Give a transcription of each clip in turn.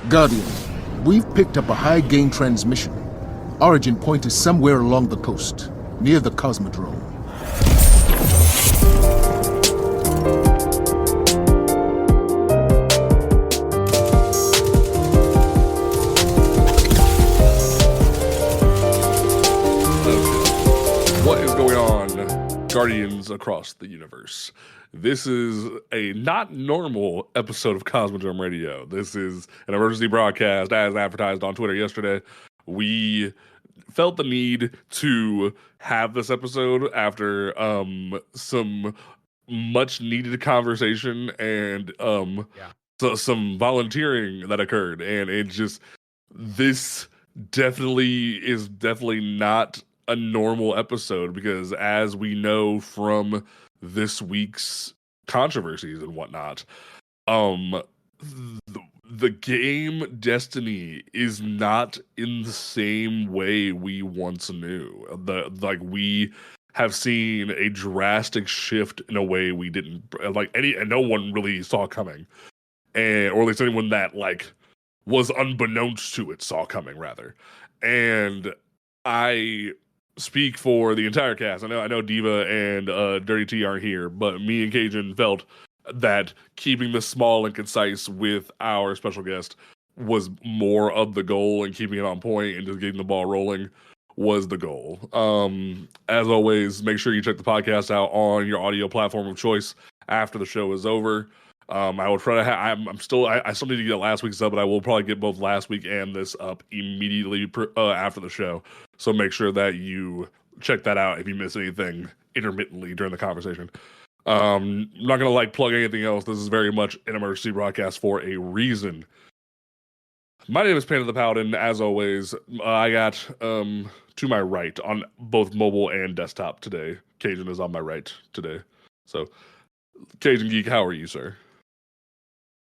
Guardian, we've picked up a high-gain transmission. Origin point is somewhere along the coast, near the Cosmodrome. What is going on, Guardians across the universe? This is a not normal episode of Cosmodrome Radio. This is an emergency broadcast, as advertised on Twitter yesterday. We felt the need to have this episode after some much needed conversation and some volunteering that occurred, and it just this is definitely not a normal episode, because as we know from this week's controversies and whatnot, the game Destiny is not in the same way we once knew. We have seen a drastic shift in a way we didn't and no one really saw coming, or at least anyone that was unbeknownst to it saw coming, rather. And I speak for the entire cast. I know Diva and Dirty T aren't here, but me and Cajun felt that keeping this small and concise with our special guest was more of the goal, and keeping it on point and just getting the ball rolling was the goal. As always, make sure you check the podcast out on your audio platform of choice after the show is over. I would try to I still need to get last week's up, but I will probably get both last week and this up immediately after the show. So make sure that you check that out if you miss anything intermittently during the conversation. I'm not gonna plug anything else. This is very much an emergency broadcast for a reason. My name is Panda the Paladin. As always, I got to my right on both mobile and desktop today. Cajun is on my right today. So, Cajun Geek, how are you, sir?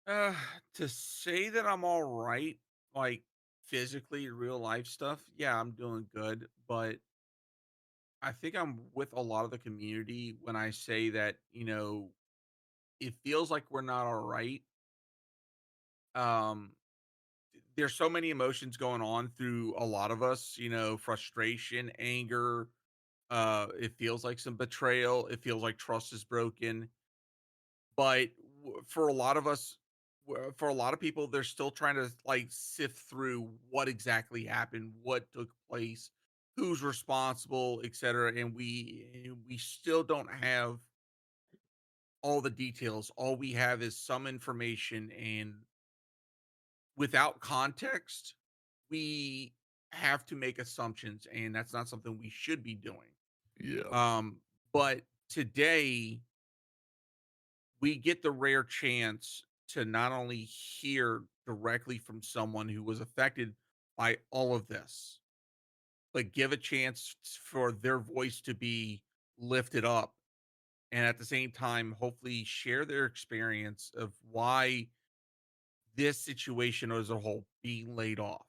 To say that I'm all right, like physically, real life stuff, yeah, I'm doing good. But I think I'm with a lot of the community when I say that, it feels like we're not all right. Um, there's so many emotions going on through a lot of us, frustration, anger. It feels like some betrayal. It feels like trust is broken. But for a lot of us, for a lot of people, they're still trying to sift through what exactly happened, what took place, who's responsible, etc. And we still don't have all the details. All we have is some information, and without context, we have to make assumptions, and that's not something we should be doing. Yeah. But today we get the rare chance to not only hear directly from someone who was affected by all of this, but give a chance for their voice to be lifted up. And at the same time, hopefully share their experience of why this situation as a whole being laid off,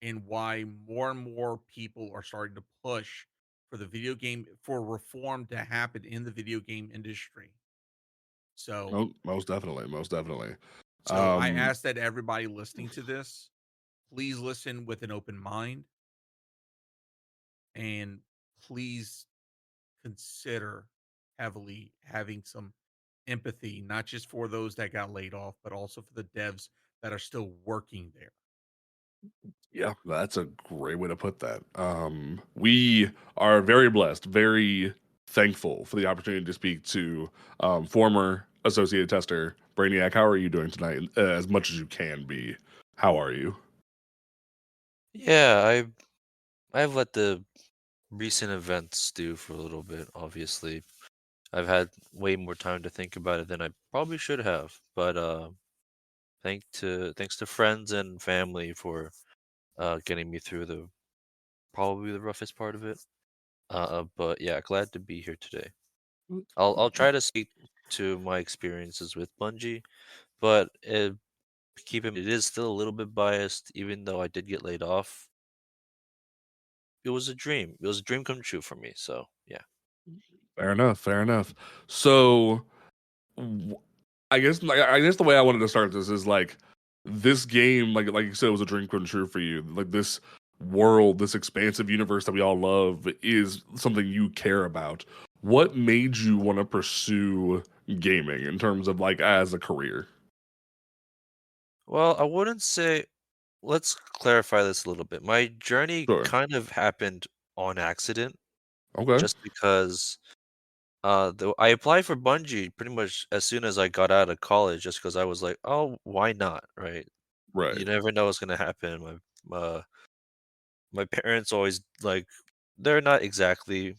and why more and more people are starting to push for for reform to happen in the video game industry. So Most definitely, most definitely. So I ask that everybody listening to this, please listen with an open mind, and please consider heavily having some empathy, not just for those that got laid off, but also for the devs that are still working there. Yeah, that's a great way to put that. We are very blessed, very thankful for the opportunity to speak to former associated tester Brainiac. How are you doing tonight? As much as you can be. How are you? Yeah, I've let the recent events stew for a little bit, obviously. I've had way more time to think about it than I probably should have, but thanks to friends and family for getting me through the probably the roughest part of it. But yeah, glad to be here today. I'll try to speak to my experiences with Bungie, but it is still a little bit biased, even though I did get laid off. It was a dream. It was a dream come true for me. So yeah. Fair enough, fair enough. So, w- I guess the way I wanted to start this is this game, like you said, was a dream come true for you. Like this world, this expansive universe that we all love, is something you care about. What made you want to pursue gaming in terms of like as a career? Well, I wouldn't say. Let's clarify this a little bit. My journey Sure. kind of happened on accident, Okay. just because I applied for Bungie pretty much as soon as I got out of college, just because I was like, oh, why not, right? You Right. never know what's gonna happen. My parents always like they're not exactly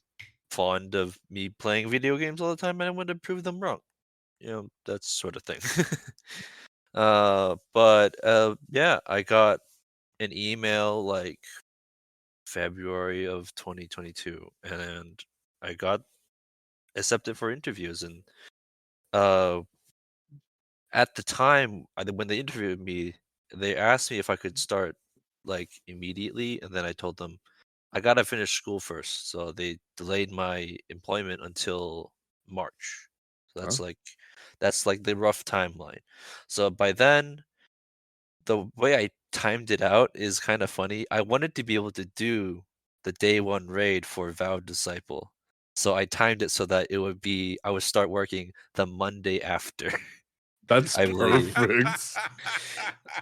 fond of me playing video games all the time, and I want to prove them wrong. That sort of thing. But yeah, I got an email like February of 2022, and I got accepted for interviews. And uh, at the time, when they interviewed me, they asked me if I could start like immediately, and then I told them I gotta finish school first. So they delayed my employment until March. So Huh? that's like the rough timeline. So by then, the way I timed it out is kind of funny. I wanted to be able to do the day one raid for Vowed Disciple. So I timed it so that I would start working the Monday after, That's I believe. perfect.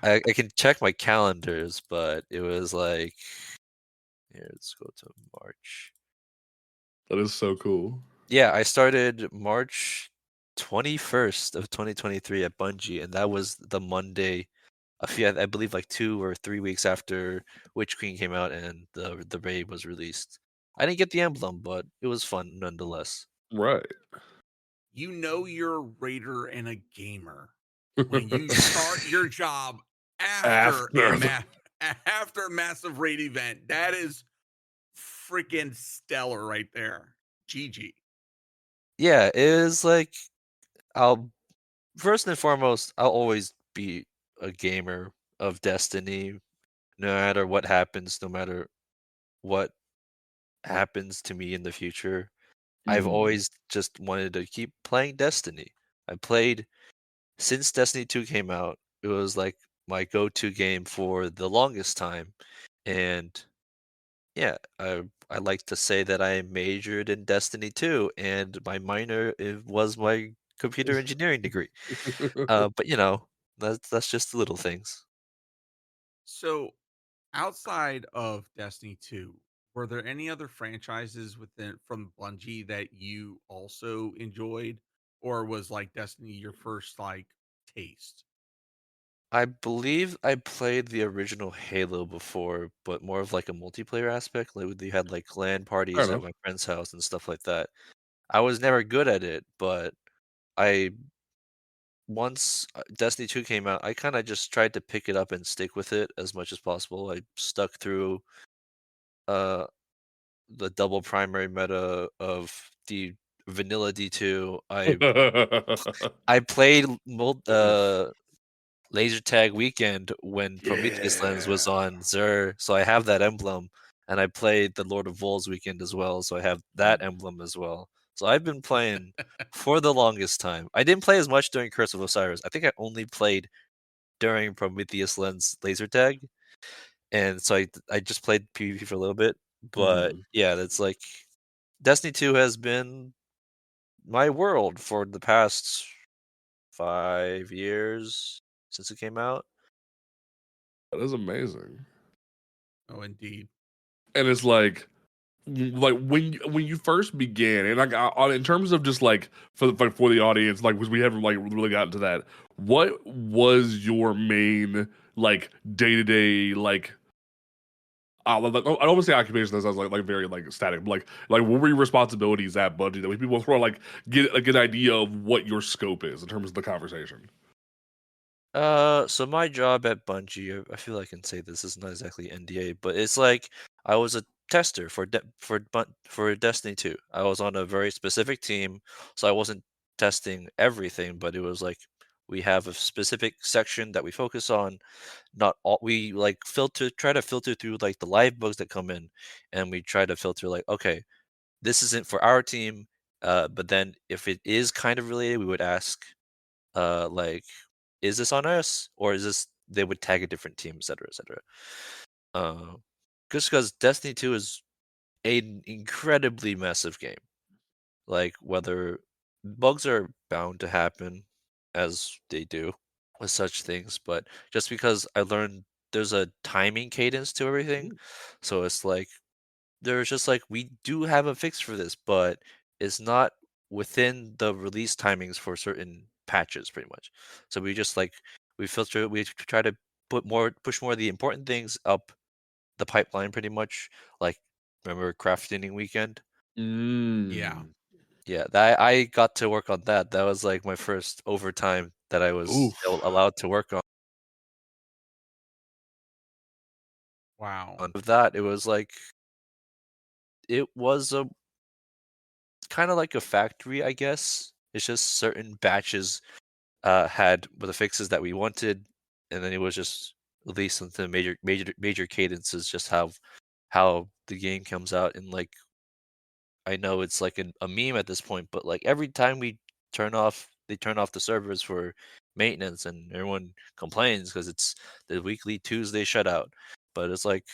I can check my calendars, but it was like, here, let's go to March. That is so cool. Yeah, I started March 21st of 2023 at Bungie, and that was the Monday, I believe like 2 or 3 weeks after Witch Queen came out and the raid was released. I didn't get the emblem, but it was fun nonetheless. Right. You know you're a raider and a gamer when you start your job after After. after a massive raid event. That is freaking stellar right there. GG. Yeah, it is like I'll first and foremost, I'll always be a gamer of Destiny, no matter what happens, no matter what happens to me in the future. I've Mhm. always just wanted to keep playing Destiny. I played since Destiny 2 came out. It was like my go-to game for the longest time. And yeah, I like to say that I majored in Destiny 2 and my minor was my computer engineering degree. But that's just the little things. So outside of Destiny 2, were there any other franchises within from Bungie that you also enjoyed? Or was like Destiny your first like taste? I believe I played the original Halo before, but more of like a multiplayer aspect. Like they had like LAN Fair parties at enough. my friend's house and stuff like that. I was never good at it, but I once Destiny 2 came out, I kind of just tried to pick it up and stick with it as much as possible. I stuck through uh the double primary meta of the vanilla D2. I played laser tag weekend when Prometheus Lens was Yeah. on Xur, so I have that emblem, and I played the Lord of Wolves weekend as well, so I have that emblem as well. So I've been playing for the longest time. I didn't play as much during Curse of Osiris. I think I only played during Prometheus Lens laser tag, and so I just played PvP for a little bit. But Mhm. yeah, that's like Destiny 2 has been my world for the past 5 years since it came out. That is amazing. Oh, indeed. And it's like when you first began, and like in terms of just like for the audience, like because we haven't like really gotten to that. What was your main like day to day like? Like, I don't want to say occupation. That sounds like very like static. But like what were your responsibilities at Bungie that we people sort of like get a good idea of what your scope is in terms of the conversation? So my job at Bungie, I feel I can say this is not exactly NDA, but it's like I was a tester for Destiny 2. I was on a very specific team, so I wasn't testing everything, but it was like we have a specific section that we focus on. Not all we like try to filter through like the live bugs that come in, and we try to filter like, okay, this isn't for our team. But then if it is kind of related, we would ask like, is this on us or is this they would tag a different team, etc., etc. Uh, just because Destiny 2 is an incredibly massive game. Like whether bugs are bound to happen, as they do with such things, but just because I learned there's a timing cadence to everything, so it's like there's just like we do have a fix for this, but it's not within the release timings for certain patches, pretty much. So we just like we try to push more of the important things up the pipeline, pretty much. Like remember crafting weekend? Yeah. Mm. Yeah, that I got to work on that. That was like my first overtime that I was Oof. allowed to work on. Wow. With that, it was like it was a kind of like a factory, I guess. It's just certain batches had the fixes that we wanted, and then it was just released into major cadences. Just how the game comes out, and like I know it's like a meme at this point, but like every time they turn off the servers for maintenance, and everyone complains because it's the weekly Tuesday shutout. But it's like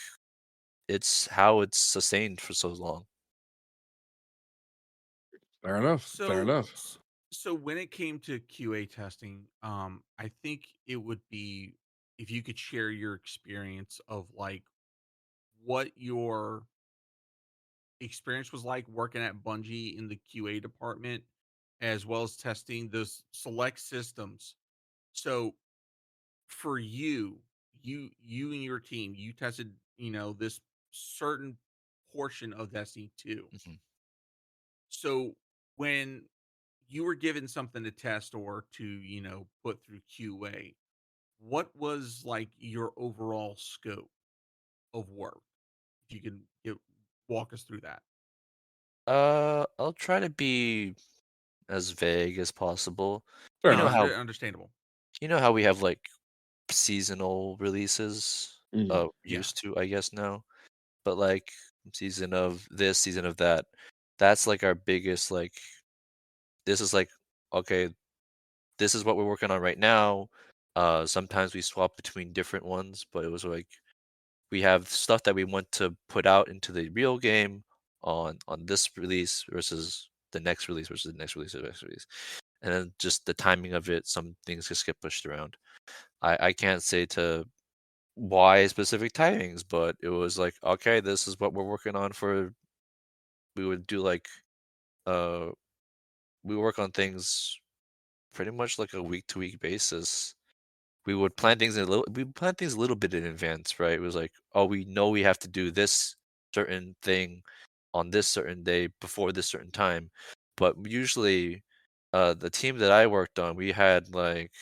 it's how it's sustained for so long. Fair enough. Fair So, enough. so when it came to QA testing, I think it would be if you could share your experience of like what your experience was like working at Bungie in the QA department, as well as testing those select systems. So for you and your team, you tested, this certain portion of Destiny 2. Mhm. So when you were given something to test or to, put through QA, what was like your overall scope of work? If you can walk us through that. I'll try to be as vague as possible. Fair You know enough. how Understandable. we have like seasonal releases, Mhm. Yeah. used to, I guess now, but like season of this, season of that. That's like our biggest like. This is like okay, this is what we're working on right now. Sometimes we swap between different ones, but it was like we have stuff that we want to put out into the real game on this release versus the next release versus the next release or the next release, and then just the timing of it. Some things just get pushed around. I can't say to why specific timings, but it was like okay, this is what we're working on for. We would do like uh we work on things pretty much like a week to week basis. We plan things a little bit in advance, right? It was like, oh, we know we have to do this certain thing on this certain day before this certain time. But usually, the team that I worked on, we had like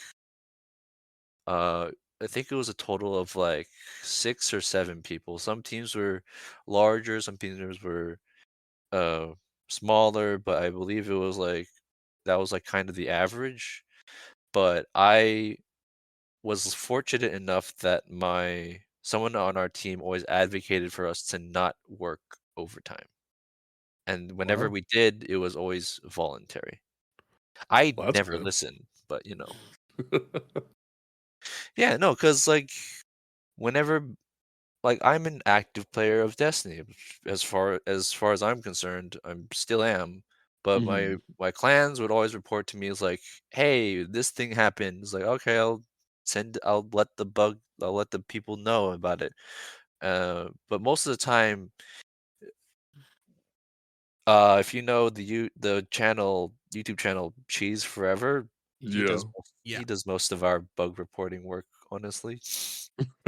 uh I think it was a total of like 6 or 7 people. Some teams were larger, some teams were uh smaller, but I believe it was like that was like kind of the average. But I was fortunate enough that my someone on our team always advocated for us to not work overtime. And whenever Wow. we did, it was always voluntary. I Well, that's never good. listened, but yeah, no, because like whenever like I'm an active player of Destiny as far as I'm concerned, I'm still am. But my Mhm. my clans would always report to me as like, "Hey, this thing happened." It's like, "Okay, I'll let the people know about it." But most of the time, if you know the YouTube channel Cheese Forever, Yeah. Yeah. he does most of our bug reporting work, honestly.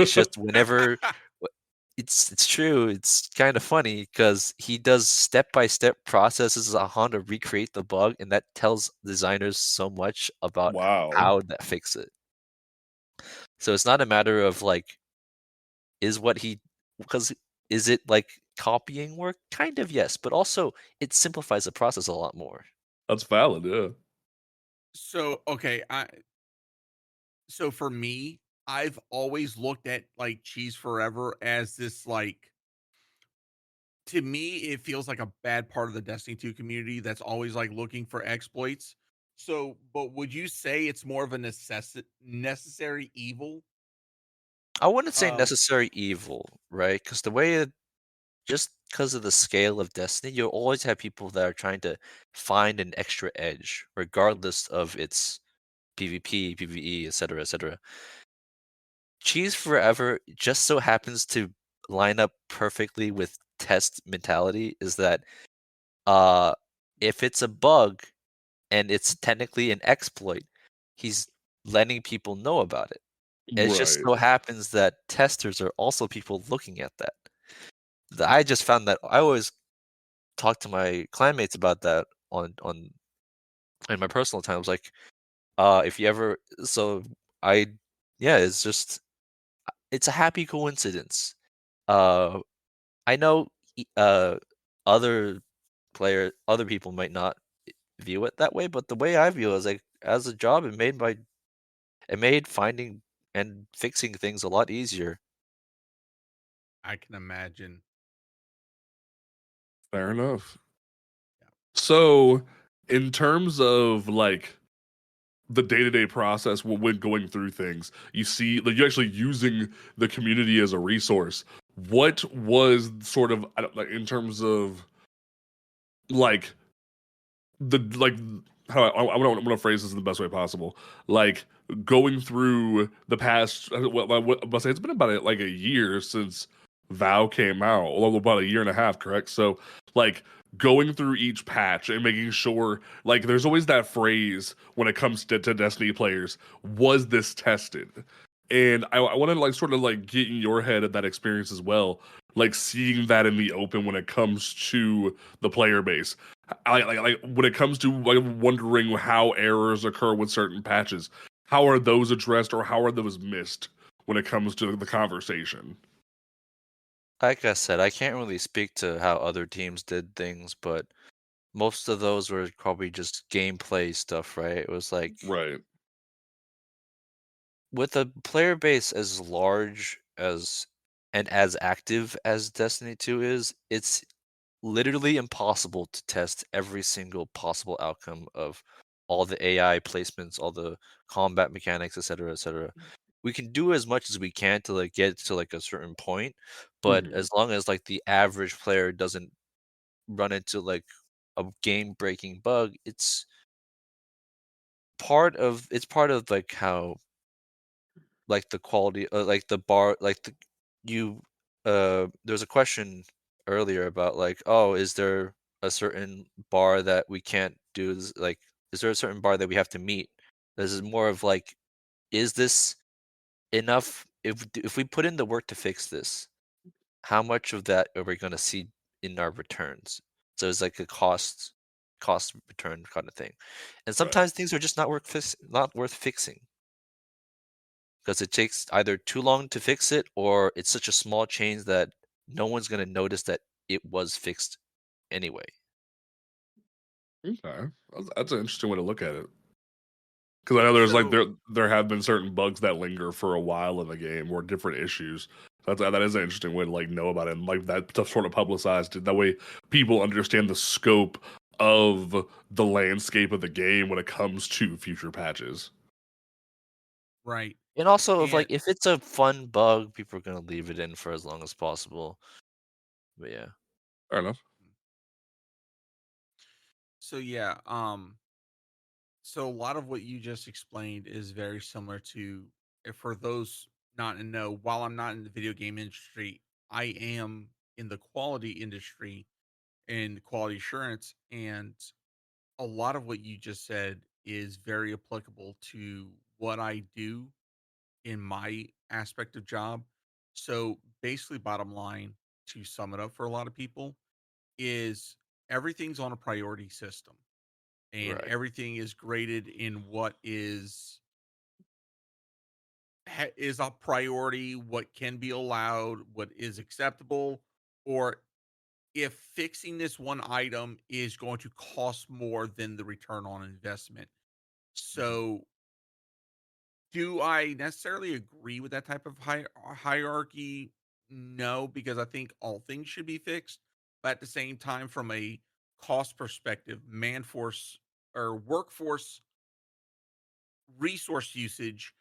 It's just whenever w it's true, it's kinda funny because he does step-by-step processes on how to recreate the bug, and that tells designers so much about Wow. how that fix it. So it's not a matter of, like, is what he because is it, like, copying work? Kind of, yes, but also it simplifies the process a lot more. That's valid, yeah. So okay, so for me, I've always looked at like Cheese Forever as this like to me, it feels like a bad part of the Destiny 2 community that's always like looking for exploits. So, but would you say it's more of a necessary evil? I wouldn't say Um, necessary evil, right? Because the way it just because of the scale of Destiny, you'll always have people that are trying to find an extra edge, regardless of its PvP, PvE, etc., etc. Cheese Forever just so happens to line up perfectly with test mentality. Is that uh, if it's a bug and it's technically an exploit, he's letting people know about it. It just Right. so happens that testers are also people looking at that. I just found that I always talk to my clanmates about that on in my personal times. Like, if you ever, so I, yeah, it's just it's a happy coincidence. Uh, I know other other people might not view it that way, but the way I view it is like as a job, it made finding and fixing things a lot easier. I can imagine. Fair enough. Yeah. So, in terms of like the day-to-day process when going through things, you see like you're actually using the community as a resource. What was sort of, I don't like, in terms of like the like how I'm gonna phrase this in the best way possible. Like going through the past, I must say it's been about like a year since Vow came out, although about a year and a half, correct? So like going through each patch and making sure, like there's always that phrase when it comes to Destiny players, was this tested? And I want to like sort of like get in your head at that experience as well, like seeing that in the open when it comes to the player base. Like when it comes to like wondering how errors occur with certain patches, how are those addressed or how are those missed when it comes to the conversation? Like I said, I can't really speak to how other teams did things, but most of those were probably just gameplay stuff, right? It was like Right. with a player base as large as and as active as Destiny 2 is, it's literally impossible to test every single possible outcome of all the AI placements, all the combat mechanics, etc., etc. We can do as much as we can to like get to like a certain point, but Mhm. as long as like the average player doesn't run into like a game-breaking bug, it's part of like how like the quality like the bar like the you there was a question earlier about like, oh, is there a certain bar that we can't do like is there a certain bar that we have to meet? This is more of like, is this enough? If we put in the work to fix this, how much of that are we going to see in our returns? So it's like a cost return kind of thing. And Right. sometimes things are just not worth fixing because it takes either too long to fix it or it's such a small change that no one's going to notice that it was fixed anyway. Okay. That's an interesting way to look at it. Because I know there's like So there have been certain bugs that linger for a while in the game or different issues. That is an interesting way to like know about it and like that to sort of publicized it. That way people understand the scope of the landscape of the game when it comes to future patches. right, And also, if and like if it's a fun bug, people are going to leave it in for as long as possible. But yeah. Fair enough. so yeah, so a lot of what you just explained is very similar to, for those not in know, while I'm not in the video game industry, I am in the quality industry and quality assurance, and a lot of what you just said is very applicable to what I do in my aspect of job. So basically, bottom line, to sum it up for a lot of people, is everything's on a priority system and Right. everything is graded in what is a priority, what can be allowed, what is acceptable, or if fixing this one item is going to cost more than the return on investment. Mhm. So, do I necessarily agree with that type of hierarchy? No, because I think all things should be fixed. But at the same time, from a cost perspective, man force or workforce resource usage,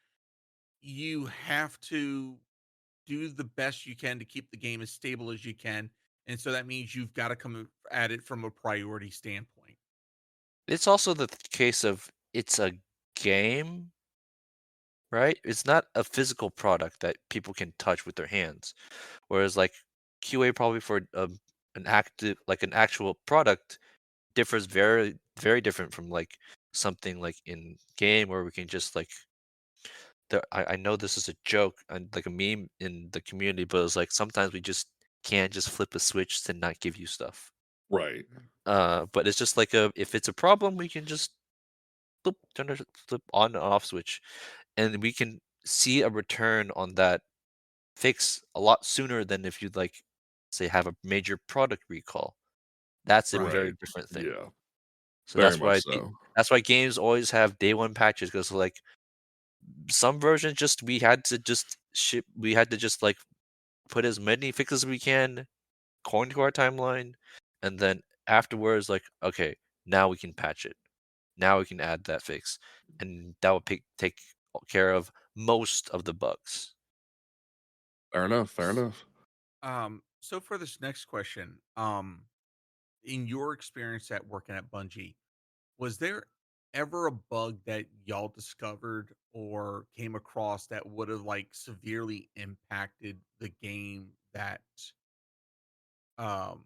you have to. do the best you can to keep the game as stable as you can. And so that means you've got to come at it from a priority standpoint. It's also the case of it's a game, right? It's not a physical product that people can touch with their hands. Whereas like QA probably for an actual product differs very different from like something like in game where we can just like I know this is a joke and like a meme in the community, but it's like sometimes we just can't just flip a switch to not give you stuff. Right. But it's just like if it's a problem, we can just flip on and off switch, and we can see a return on that fix a lot sooner than if you'd like say have a major product recall. That's a Right. very Right. different thing. Yeah. So Very much so. that's why games always have day one patches because like some versions just we had to just like put as many fixes as we can according to our timeline, and then afterwards like okay, now we can patch it. Now we can add that fix, and that would take care of most of the bugs. Fair enough. Fair enough. So for this next question, in your experience at working at Bungie, was there ever a bug that y'all discovered or came across that would have like severely impacted the game that um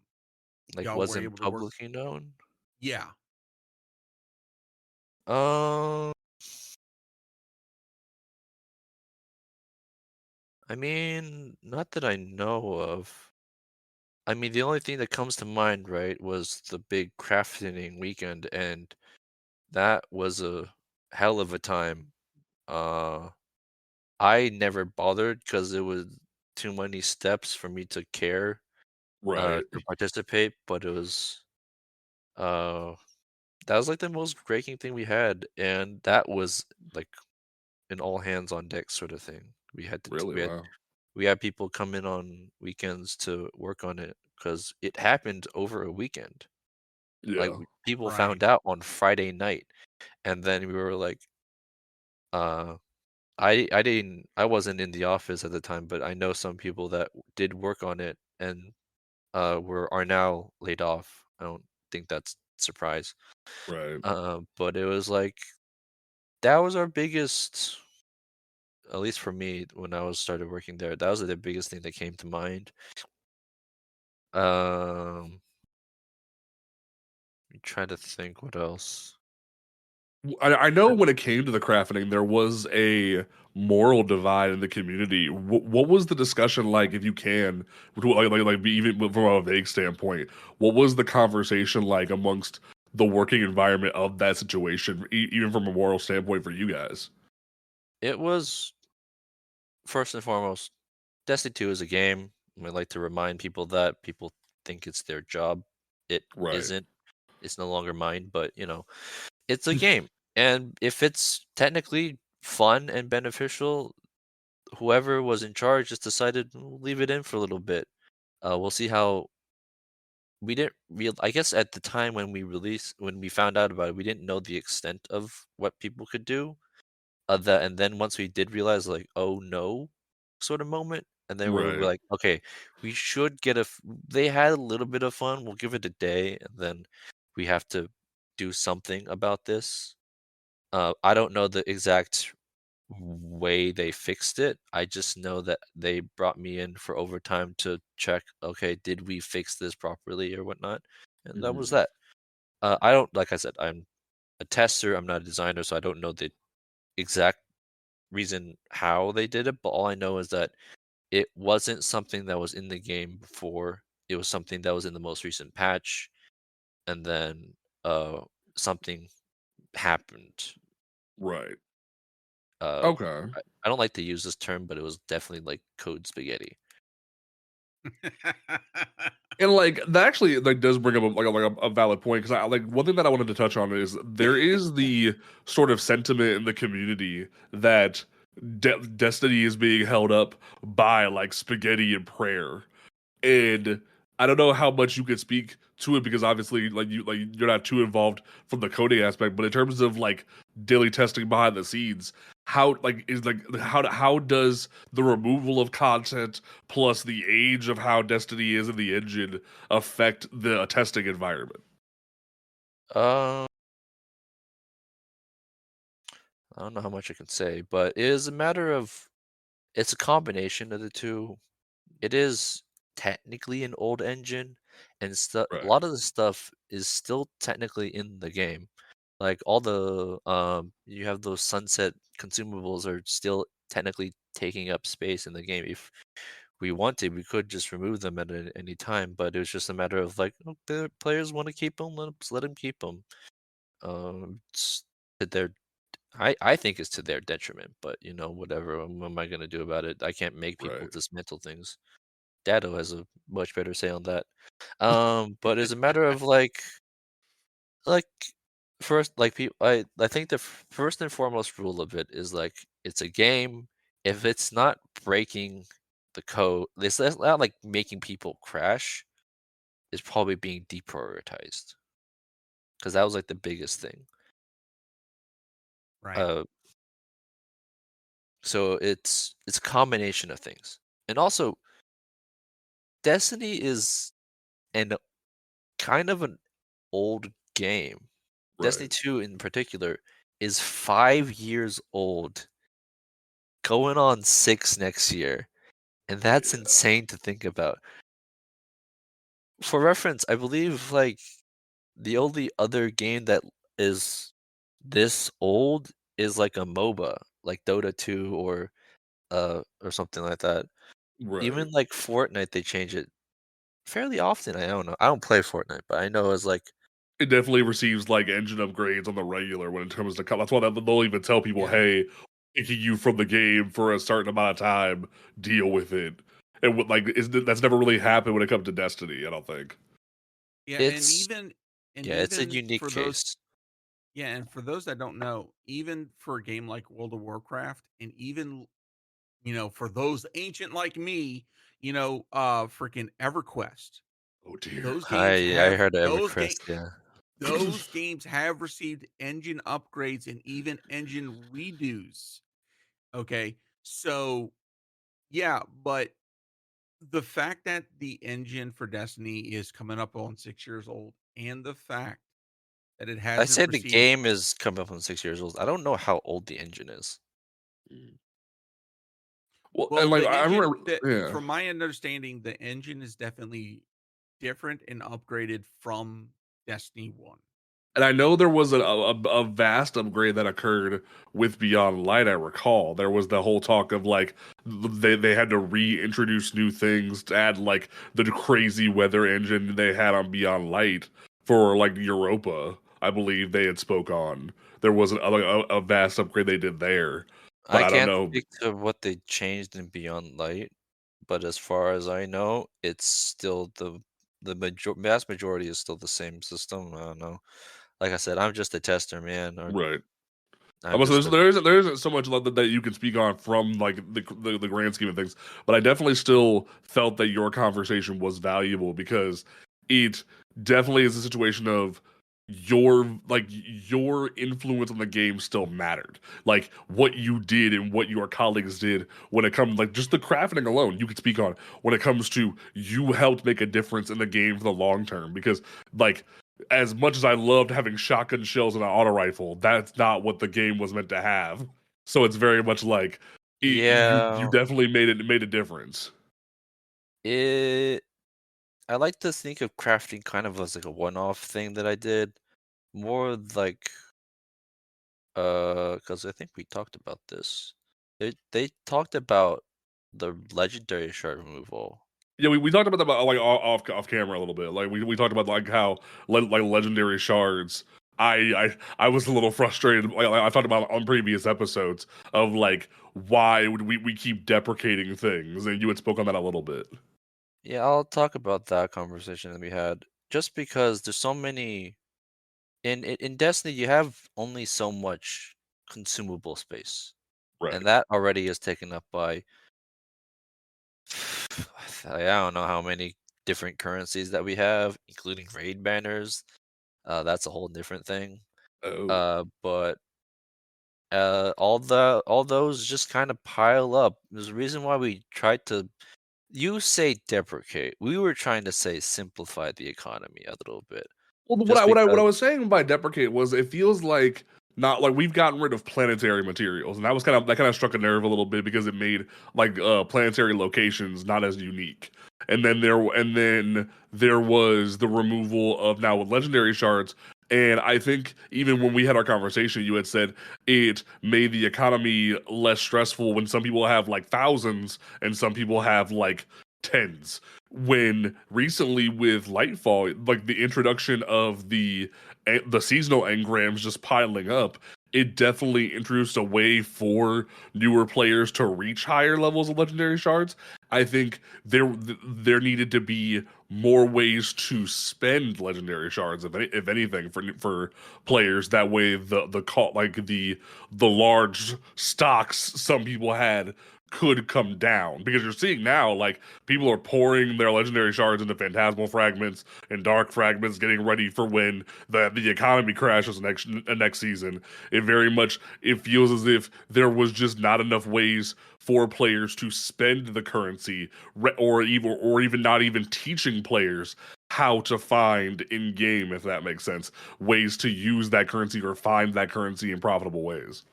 Like y'all were wasn't able to work? publicly known. Yeah. Um, I mean, not that I know of. I mean, the only thing that comes to mind, right, was the big crafting weekend, and that was a hell of a time. Uh, I never bothered because it was too many steps for me to care, Right. to participate, but it was, uh, that was like the most breaking thing we had, and that was like an all hands on deck sort of thing. Really. Wow. We had people come in on weekends to work on it because it happened over a weekend. Like Yeah. people Right. found out on Friday night, and then we were like, uh, I wasn't in the office at the time, but I know some people that did work on it and are now laid off. I don't think that's a surprise. Right. But it was like that was our biggest, at least for me when I was started working there. That was the biggest thing that came to mind. Um, trying to think what else. I know when it came to the crafting, there was a moral divide in the community. What was the discussion like, if you can, even from a vague standpoint? What was the conversation like amongst the working environment of that situation, even from a moral standpoint for you guys? It was first and foremost, Destiny 2 is a game. I like to remind people that people think it's their job. It Right. isn't. It's no longer mine, but it's a game. And if it's technically fun and beneficial, whoever was in charge just decided we'll leave it in for a little bit. We'll see how we didn't real I guess at the time when we found out about it, we didn't know the extent of what people could do. That and then once we did realize like, oh no, sort of moment, and then we were Right. like, okay, we should they had a little bit of fun. We'll give it a day, and then we have to do something about this. I don't know the exact way they fixed it. I just know that they brought me in for overtime to check, okay, did we fix this properly or whatnot? And that was Mhm. that. I don't, like I said, I'm a tester, I'm not a designer, so I don't know the exact reason how they did it, but all I know is that it wasn't something that was in the game before. It was something that was in the most recent patch, and then something happened. Right. Uh, Okay. I don't like to use this term, but it was definitely like code spaghetti. And like that actually like does bring up a valid point, because I like one thing that I wanted to touch on is there is the sort of sentiment in the community that Destiny is being held up by like spaghetti and prayer. And I don't know how much you could speak to it, because obviously you're not too involved from the coding aspect, but in terms of like daily testing behind the scenes, how does the removal of content plus the age of how Destiny is in the engine affect the testing environment? Um, I don't know how much I can say, but it is a matter of it's a combination of the two. It is technically an old engine, and stuff. A Right. lot of the stuff is still technically in the game. Like all the you have those sunset consumables are still technically taking up space in the game. If we wanted, we could just remove them at any time, but it was just a matter of like, oh, the players want to keep them, let them keep them. It's to their, I think it's to their detriment, but you know, whatever. What am I gonna do about it? I can't make people Right. dismantle things. Dado has a much better say on that. But it's a matter of like first, like people, I think the first and foremost rule of it is like it's a game. If it's not breaking the code, it's not like making people crash. It's probably being deprioritized because that was like the biggest thing. Right. Uh, so it's a combination of things, and also Destiny is an kind of an old game. Destiny Right. 2 in particular is 5 years old, going on 6 next year, and that's Yeah. insane to think about. For reference, I believe, like, the only other game that is this old is, like, a MOBA, like Dota 2 or something like that. Right. Even, like, Fortnite, they change it fairly often, I don't know. I don't play Fortnite, but I know it's like It definitely receives like engine upgrades on the regular when it comes to that's why they'll even tell people, Yeah. hey, kicking you from the game for a certain amount of time, deal with it. And that's never really happened when it comes to Destiny, I don't think. Yeah, it's and yeah, it's a even unique for those case. yeah, and for those that don't know, even for a game like World of Warcraft, and even for those ancient like me, freaking EverQuest, Oh dear. those games I have heard of those game EverQuest, yeah. those games have received engine upgrades and even engine redos. Okay, so yeah, but the fact that the engine for Destiny is coming up on 6 years old, and the fact that it I hasn't say the received game is coming up on 6 years old. I don't know how old the engine is. Well, well, and like the I engine remember, that yeah. from my understanding, the engine is definitely different and upgraded from Destiny 1. And I know there was a vast upgrade that occurred with Beyond Light. I recall there was the whole talk of like they had to reintroduce new things to add like the crazy weather engine they had on Beyond Light for like Europa. I believe they had spoke on. There was a vast upgrade they did there, but I I don't can't know. speak to what they changed in Beyond Light, but as far as I know, it's still the vast majority is still the same system. I don't know. Like I said, I'm just a tester, man. Or Right. I'm So just a there isn't so much that you can speak on from like the grand scheme of things, but I definitely still felt that your conversation was valuable because it definitely is a situation of your influence on the game still mattered. Like what you did and what your colleagues did when it comes like just the crafting alone, you could speak on when it comes to you helped make a difference in the game for the long term because like as much as I loved having shotgun shells and an auto rifle, that's not what the game was meant to have. So it's very much like you yeah. definitely made a difference. It I like to think of crafting kind of as like a one-off thing that I did, more like because I think we talked about this. They talked about the legendary shard removal. Yeah, we talked about that like off camera a little bit. Like we talked about like how like legendary shards. I was a little frustrated. Like I talked about on previous episodes of like why would we keep deprecating things, and you had spoke on that a little bit. Yeah, I'll talk about that conversation that we had. Just because there's so many in Destiny, you have only so much consumable space, Right. and that already is taken up by I don't know how many different currencies that we have, including raid banners. That's a whole different thing. Oh. But all those just kind of pile up. There's a reason why we tried to. You say deprecate. We were trying to say simplify the economy a little bit, Well, what just I what I what I because. was saying by deprecate was it feels like not like we've gotten rid of planetary materials, and that kind of struck a nerve a little bit because it made like planetary locations not as unique. And then there was the removal of now with legendary shards. And I think even when we had our conversation, you had said it made the economy less stressful when some people have like thousands and some people have like tens. When recently with Lightfall, like the introduction of the seasonal engrams just piling up, it definitely introduced a way for newer players to reach higher levels of legendary shards. I think there needed to be more ways to spend legendary shards, if anything, for players. That way, the large stocks some people had could come down, because you're seeing now like people are pouring their legendary shards into phantasmal fragments and dark fragments, getting ready for when the economy crashes next season. It feels as if there was just not enough ways for players to spend the currency, or even not even teaching players how to find in game, if that makes sense, ways to use that currency or find that currency in profitable ways.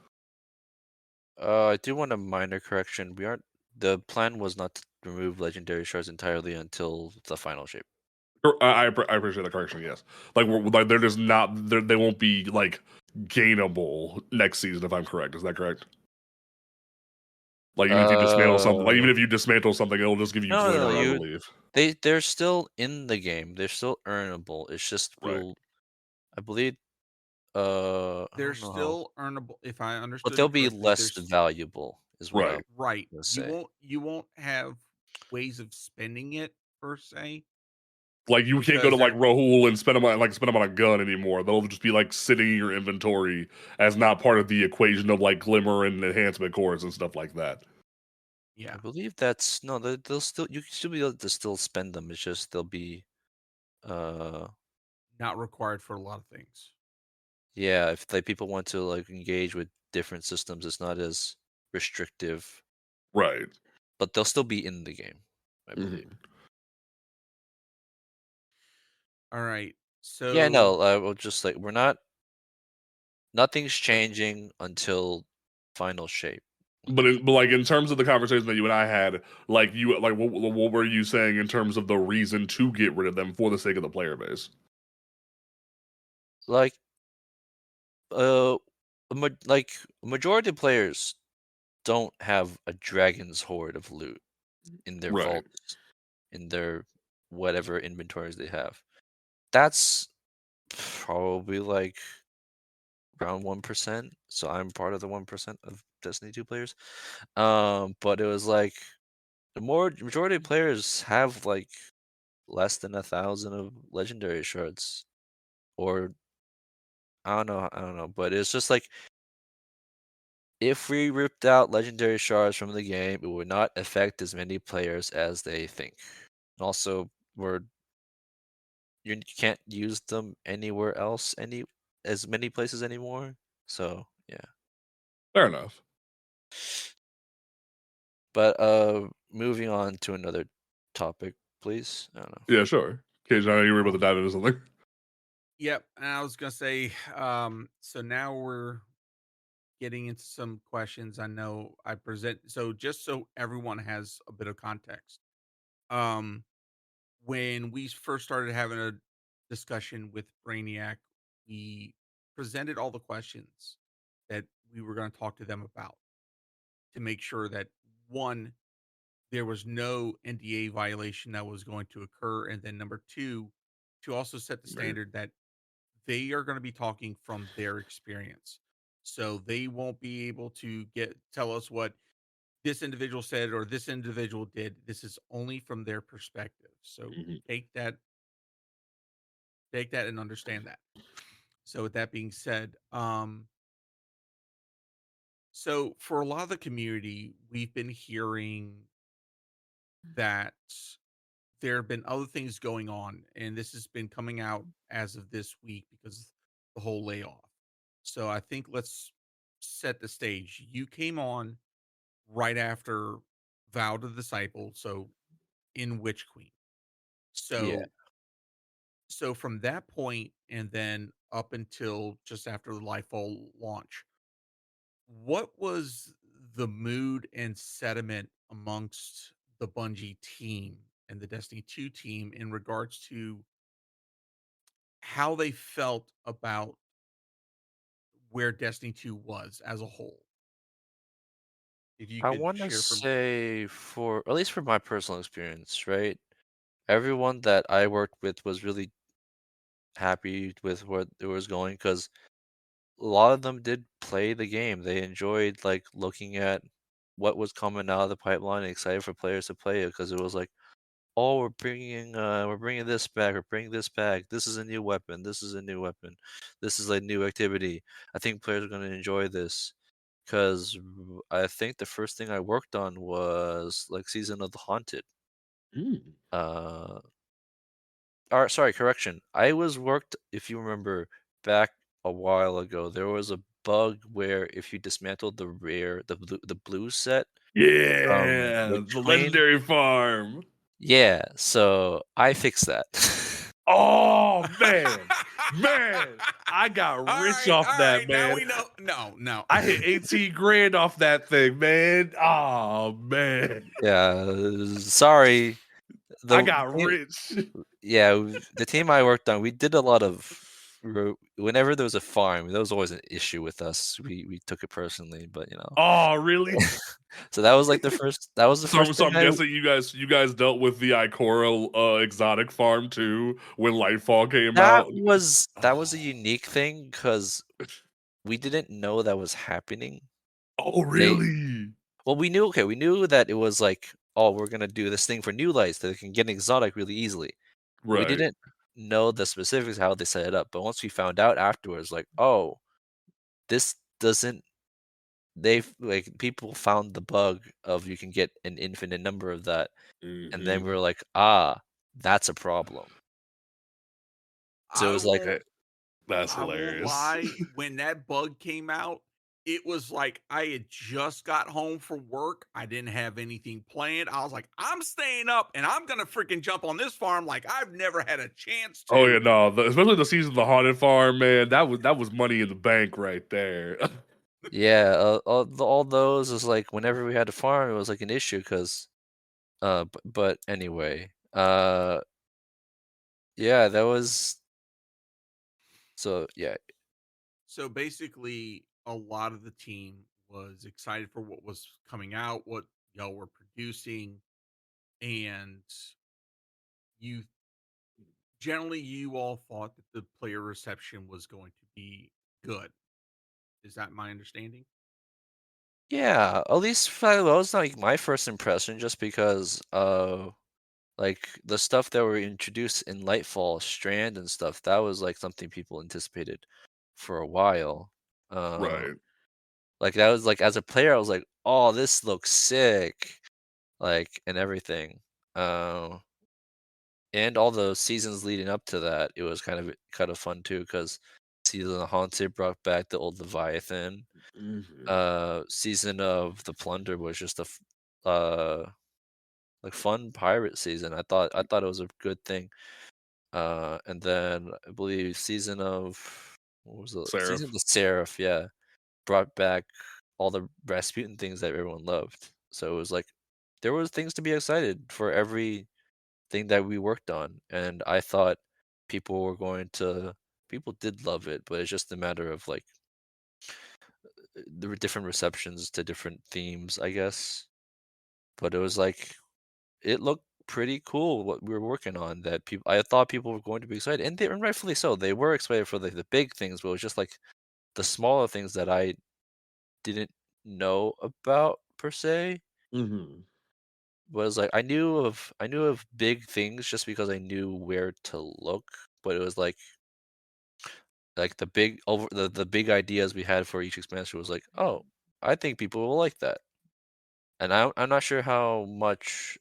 I do want a minor correction. We aren't. The plan was not to remove legendary shards entirely until the final shape. I appreciate the correction. Yes, like they're just not they won't be like gainable next season, if I'm correct. Is that correct? Like even if you dismantle something, like even Uh, if you dismantle something, it'll just give you no, no, no. glitter, I believe. They're still in the game. They're still earnable. It's just Right. I believe. I They're don't know how, still earnable. If I but understood they'll it be correctly, less there's valuable, is what Right. I'm right. gonna You say. won't have ways of spending it per se, Like you can't go to because like there Rahul and spend them on a gun anymore. They'll just be like sitting in your inventory as not part of the equation of like glimmer and enhancement cores and stuff like that. I yeah, believe that's no. They'll still. You can still be able to still spend them. It's just they'll be. Uh, not required for a lot of things. yeah. If like people want to like engage with different systems, it's not as restrictive, Right. but they'll still be in the game, I believe. Mhm. All right. Yeah. So No. We'll just like we're not. Nothing's yep, changing until final shape. But like in terms of the conversation that you and I had, like what were you saying in terms of the reason to get rid of them for the sake of the player base? Like uh, like majority of players don't have a dragon's hoard of loot in their Right. vaults, in their whatever inventories they have. That's probably like around 1%. So I'm part of the 1% of Destiny 2 players. But it was like the majority of players have like less than 1,000 of legendary shards. Or I don't know. But it's just like if we ripped out legendary shards from the game, it would not affect as many players as they think. Also, you can't use them anywhere else as many places anymore. So yeah. Fair enough. But moving on to another topic, please. I don't know. Yeah, sure. Okay, I know you were about to um, dive into something. yep. And I was gonna say, so now we're getting into some questions. I know I present so just so everyone has a bit of context. Um, when we first started having a discussion with Brainiac, we presented all the questions that we were going to talk to them about to make sure that one, there was no NDA violation that was going to occur, and then number two, to also set the Right. standard that they are going to be talking from their experience. So they won't be able to get tell us what this individual said or this individual did. This is only from their perspective. So Mhm. take that and understand that. So with that being said, so for a lot of the community, we've been hearing that there have been other things going on, and this has been coming out as of this week because of the whole layoff. So I think let's set the stage. You came on right after Vow to the Disciple, so in Witch Queen. Yeah. So from that point and then up until just after the Lightfall launch, what was the mood and sentiment amongst the Bungie team and the Destiny 2 team in regards to how they felt about where Destiny 2 was as a whole? If you I could want to share from say, for at least for my personal experience, right? Everyone that I worked with was really happy with where it was going because a lot of them did play the game. They enjoyed like looking at what was coming out of the pipeline and excited for players to play it because it was like, oh, we're bringing this back, we're bringing this back. This is a new weapon. This is a new weapon. This is a new activity. I think players are going to enjoy this because I think the first thing I worked on was like Season of the Haunted. Mm. Uh, or sorry, correction. I was worked, if you remember, back a while ago. There was a bug where if you dismantled the blue set from Yeah, Witch the Queen, legendary farm. yeah. So I fixed that. Oh man, man, I got rich all off right, that, now man. we know. No, no. I hit 18 grand off that thing, man. Oh man, Yeah, sorry. I The got team, rich. yeah, the team I worked on, we did a lot of whenever there was a farm, there was always an issue with us. We took it personally, but you know. Oh really? So that was like that was the So, first so thing I'm guessing you guys dealt with the Ikora exotic farm too when Lightfall came out. that was a Oh, unique thing because we didn't know that was happening. oh They really? well, we knew that it was like, oh, we're gonna do this thing for new lights that can get exotic really easily. We Right. didn't know the specifics how they set it up, but once we found out afterwards, like, oh, this doesn't they've like people found the bug of you can get an infinite number of that, and then we Hmm. were like, ah, that's a problem. So it I was like, won't That's I won't hilarious. lie, when that bug came out, it was like I had just got home from work. I didn't have anything planned. I was like, I'm staying up and I'm gonna freaking jump on this farm like I've never had a chance Oh yeah, to. no, especially the season of the haunted farm, man. That was money in the bank right there. yeah, all those is like whenever we had to farm, it was like an issue because, but anyway, yeah, that was so yeah, So basically, a lot of the team was excited for what was coming out, what y'all were producing, and you generally you all thought that the player reception was going to be good. Is that my understanding? yeah, at least that was like my first impression, just because like the stuff that were introduced in Lightfall, Strand and stuff, that was like something people anticipated for a while. Uh, Right. like that was like as a player, I was like, oh, this looks sick, like and everything. Uh, and all the seasons leading up to that, it was kind of fun too, because Season of the Haunted brought back the old Leviathan. Mhm. Season of the Plunder was just like fun pirate season. I thought it was a good thing. And then I believe season of what was the season of Seraph. the Seraph, yeah, brought back all the Rasputin things that everyone loved. So it was like there was things to be excited for everything that we worked on, and I thought people were going to people did love it, but it's just a matter of like there were different receptions to different themes, I guess. But it was like it looked pretty cool what we were working on that people I thought people were going to be excited, and rightfully so. They were excited for the big things, but it was just like the smaller things that I didn't know about per se. Mhm. Was like I knew of big things just because I knew where to look, but it was like the big over the big ideas we had for each expansion was like, oh, I think people will like that. And I'm not sure how much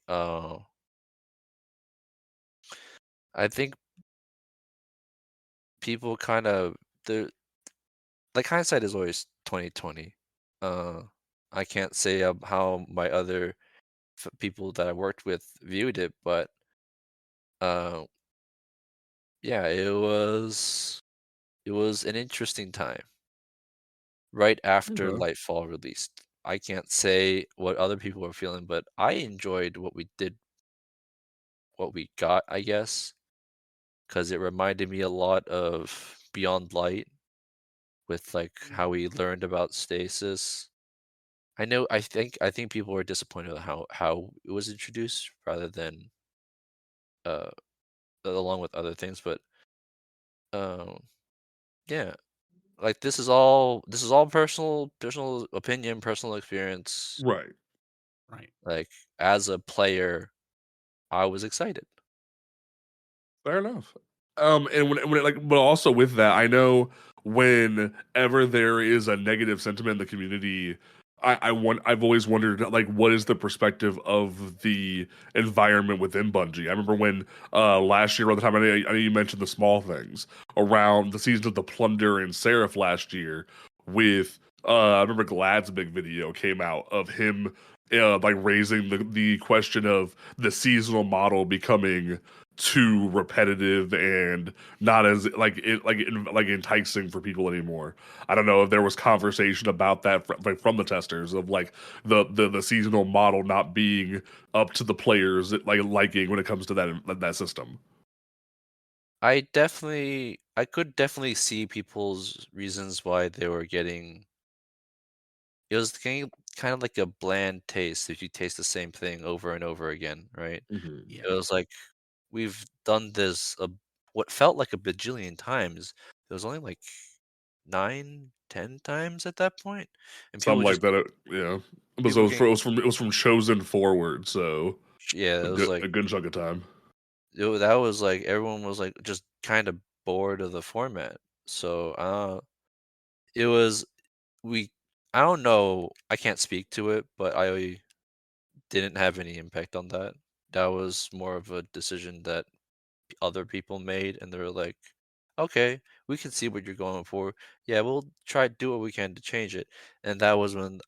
I think people kind of the like hindsight is always 2020. Uh, I can't say how my other people that I worked with viewed it, but uh, yeah, it was an interesting time right after Okay. Lightfall released. I can't say what other people were feeling, but I enjoyed what we did, what we got, I guess, because it reminded me a lot of Beyond Light with like how we learned about stasis. I think people were disappointed with how it was introduced rather than uh along with other things, but um yeah, like this is all personal opinion, personal experience. Right. Right. Like as a player, I was excited. Fair enough. And like, but also with that, I know whenever there is a negative sentiment in the community, I've always wondered like what is the perspective of the environment within Bungie. I remember when last year around the time I know you mentioned the small things around the season of the Plunder and Seraph last year with I remember Glad's big video came out of him like raising the question of the seasonal model becoming too repetitive and not as like enticing for people anymore. I don't know if there was conversation about that from the testers of like the seasonal model not being up to the players like liking when it comes to that system. I could definitely see people's reasons why they were getting it was getting kind of like a bland taste if you taste the same thing over and over again, right? Hmm. Yeah. It was like we've done this what felt like a bajillion times. It was only like 9, 10 times at that point, and Something like that. Yeah, but so people getting it was from chosen forward, so yeah, it was like a good chunk of time. that was like everyone was like just kind of bored of the format. So it was we I don't know, I can't speak to it, but I didn't have any impact on that. That was more of a decision that other people made, and they were like, "Okay, we can see what you're going for. Yeah, we'll try to do what we can to change it." And that was when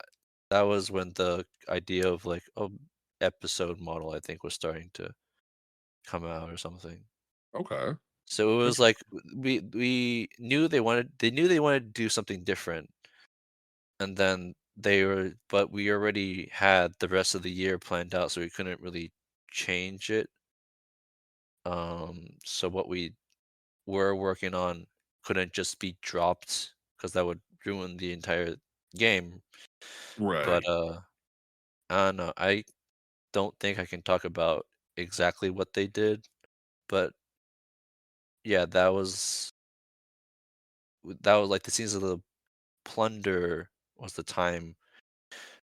the idea of like a episode model, I think, was starting to come out or something. Okay, So it was like interesting. we knew they wanted to do something different, and then but we already had the rest of the year planned out, so we couldn't really change it. So what we were working on couldn't just be dropped because that would ruin the entire game. But Right, Right. I don't know. I don't think I can talk about exactly what they did, but yeah, that was like the scenes of the plunder was the time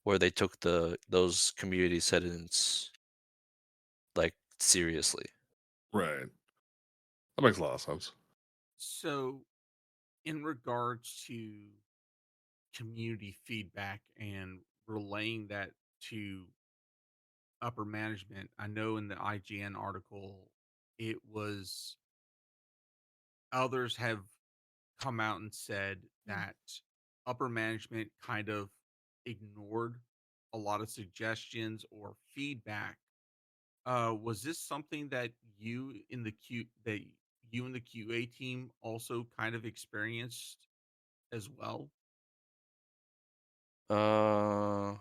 where they took those community settings like seriously. right. That makes a lot of sense. So, in regards to community feedback and relaying that to upper management, I know in the IGN article, it was others have come out and said that upper management kind of ignored a lot of suggestions or feedback. Was this something that you and the QA team also kind of experienced as well? Uh,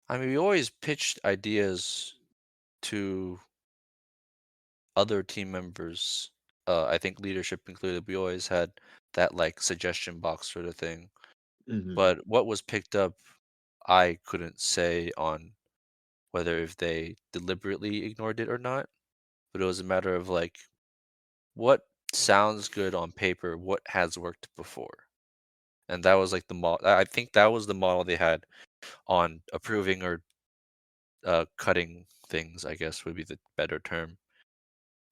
I mean, we always pitched ideas to other team members. I think leadership included. We always had that like suggestion box sort of thing. Hmm. But what was picked up, I couldn't say on whether if they deliberately ignored it or not. But it was a matter of like what sounds good on paper, what has worked before. And that was like the model. I think that was the model they had on approving or cutting things, I guess would be the better term.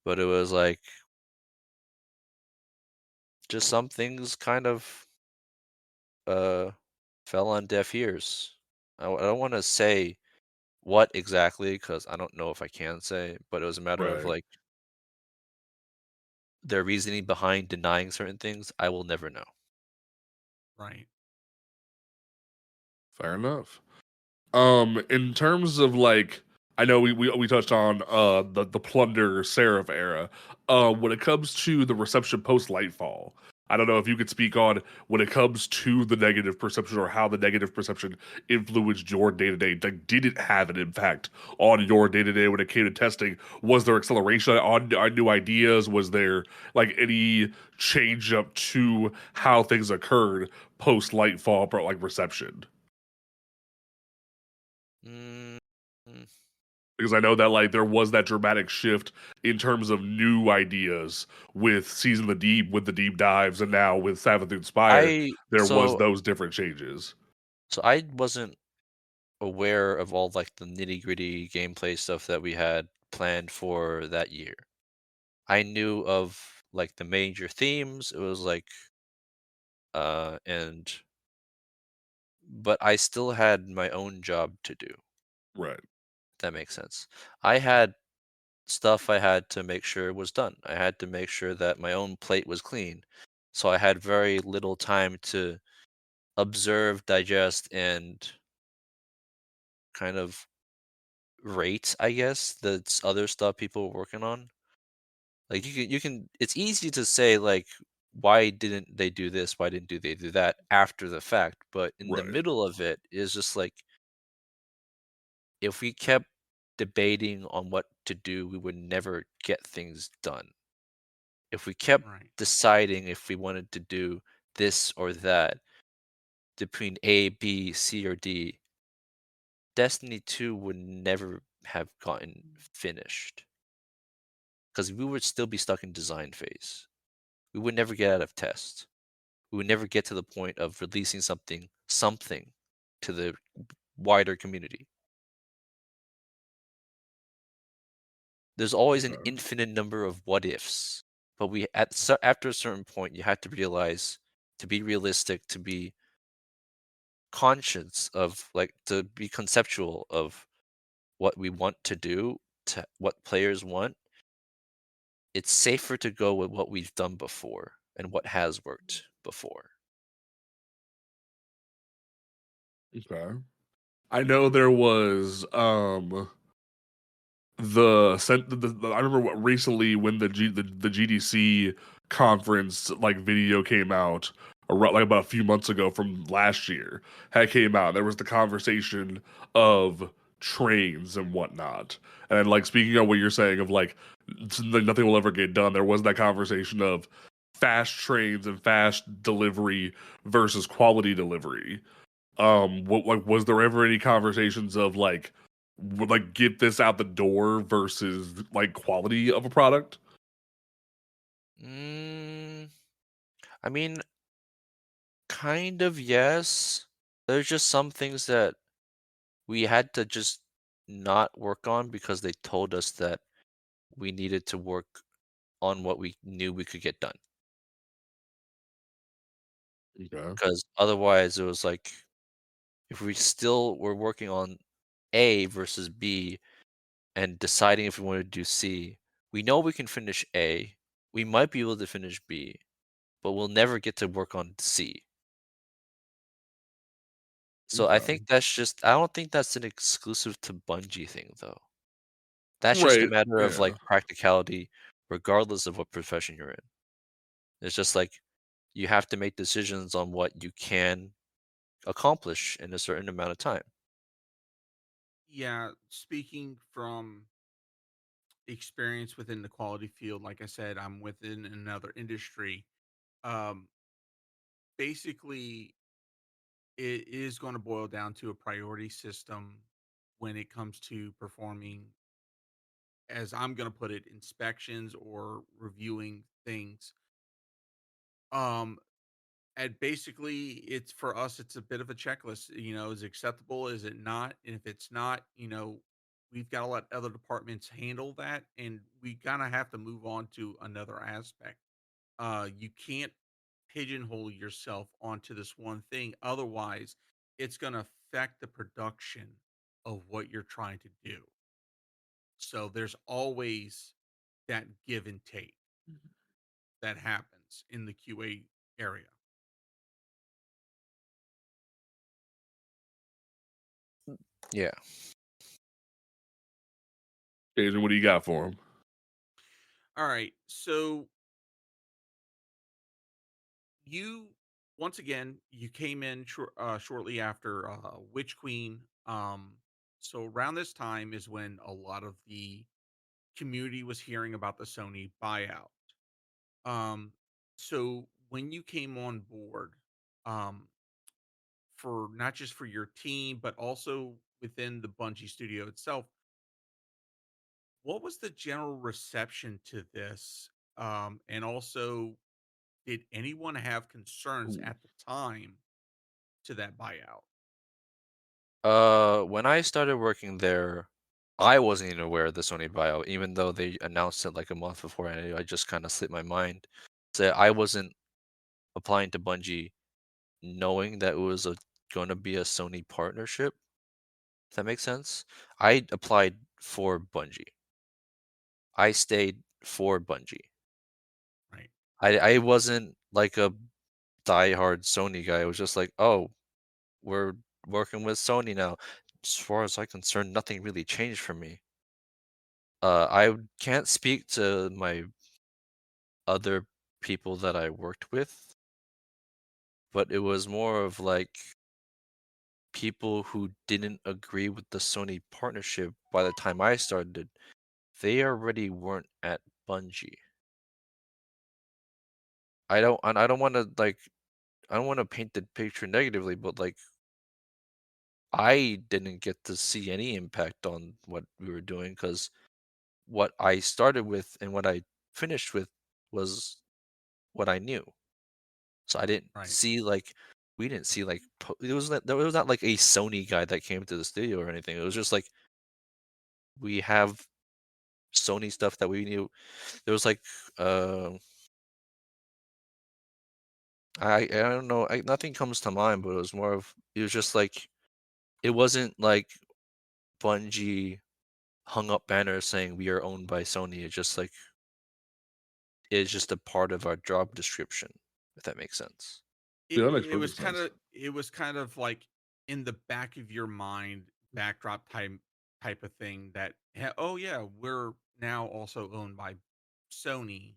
But it was like just some things kind of uh fell on deaf ears. I don't want to say what exactly because I don't know if I can say, but it was a matter of Right. like their reasoning behind denying certain things. I will never know. Right. Fair enough. In terms of like, I know we touched on the plunder Seraph era. When it comes to the reception post Lightfall, I don't know if you could speak on when it comes to the negative perception or how the negative perception influenced your day to day. Like, did it have an impact on your day to day when it came to testing? Was there acceleration on new ideas? Was there like any change up to how things occurred post Lightfall, but like reception? Mm, mm, Because I know that like there was that dramatic shift in terms of new ideas with Season of the Deep, with the deep dives, and now with Seventh Inspired, I there was so those different changes. so I wasn't aware of all like the nitty-gritty gameplay stuff that we had planned for that year. I knew of like the major themes. It was like and but I still had my own job to do. Right. If that makes sense. I had stuff I had to make sure was done. I had to make sure that my own plate was clean. So I had very little time to observe, digest, and kind of rate, I guess, the other stuff people were working on. Like you can it's easy to say like why didn't they do this? Why didn't they do that after the fact? But in the Right. middle of it is just like if we kept debating on what to do, we would never get things done. If we kept Right. deciding if we wanted to do this or that between A, B, C, or D, Destiny 2 would never have gotten finished because we would still be stuck in design phase. We would never get out of test. We would never get to the point of releasing something to the wider community. There's always an Okay. infinite number of what ifs, but after a certain point, you have to realize to be realistic, to be conscious of like to be conceptual of what we want to do, to what players want. It's safer to go with what we've done before and what has worked before. Okay. I know there was I remember recently when the GDC conference like video came out around like about a few months ago from last year had came out. There was the conversation of trains and whatnot, and like speaking of what you're saying of like nothing will ever get done. There was that conversation of fast trains and fast delivery versus quality delivery. What like was there ever any conversations of like would like get this out the door versus like quality of a product? Mm, I mean, kind of yes. There's just some things that we had to just not work on because they told us that we needed to work on what we knew we could get done. Okay. Because otherwise, it was like if we still were working on A versus B and deciding if we want to do C, we know we can finish A. We might be able to finish B, but we'll never get to work on C. So I think Okay. I don't think that's an exclusive to Bungie thing though. That's just a Right. matter of Yeah. like practicality, regardless of what profession you're in. It's just like you have to make decisions on what you can accomplish in a certain amount of time. Yeah. Speaking from experience within the quality field, like I said, I'm within another industry. Um, Basically, it is going to boil down to a priority system when it comes to performing, as I'm going to put it, inspections or reviewing things. Um, and basically, it's for us, it's a bit of a checklist. Is it acceptable? Is it not? And if it's not, we've got to let other departments handle that, and we kind of have to move on to another aspect. You can't pigeonhole yourself onto this one thing. Otherwise, it's going to affect the production of what you're trying to do. So there's always that give and take that happens in the QA area. Yeah. Adrian, what do you got for him? All right. So you once again you came in shortly after Witch Queen. So around this time is when a lot of the community was hearing about the Sony buyout. Um, so when you came on board, um, for not just for your team but also within the Bungie studio itself, what was the general reception to this? And also, did anyone have concerns Ooh. at the time to that buyout? When I started working there, I wasn't even aware of the Sony buyout, even though they announced it like a month before, and I just kind of slipped my mind. So I wasn't applying to Bungie knowing that it was going to be a Sony partnership. Does that make sense? I applied for Bungie. I stayed for Bungie. Right. I wasn't like a diehard Sony guy. I was just like, oh, we're working with Sony now. As far as I'm concerned, nothing really changed for me. I can't speak to my other people that I worked with, but it was more of like people who didn't agree with the Sony partnership by the time I started. They already weren't at Bungie. I don't want to like I don't want to paint the picture negatively, but like I didn't get to see any impact on what we were doing because what I started with and what I finished with was what I knew. So I didn't Right. see like we didn't see like there was not like a Sony guy that came to the studio or anything. It was just like we have Sony stuff that we knew. There was like uh I don't know nothing comes to mind, but it was just like it wasn't like Bungie hung up banners saying we are owned by Sony. It's just a part of our job description, if that makes sense. Yeah, that makes It was perfect kind sense. of it was kind of like in the back of your mind, backdrop type of thing that oh yeah, we're now also owned by Sony,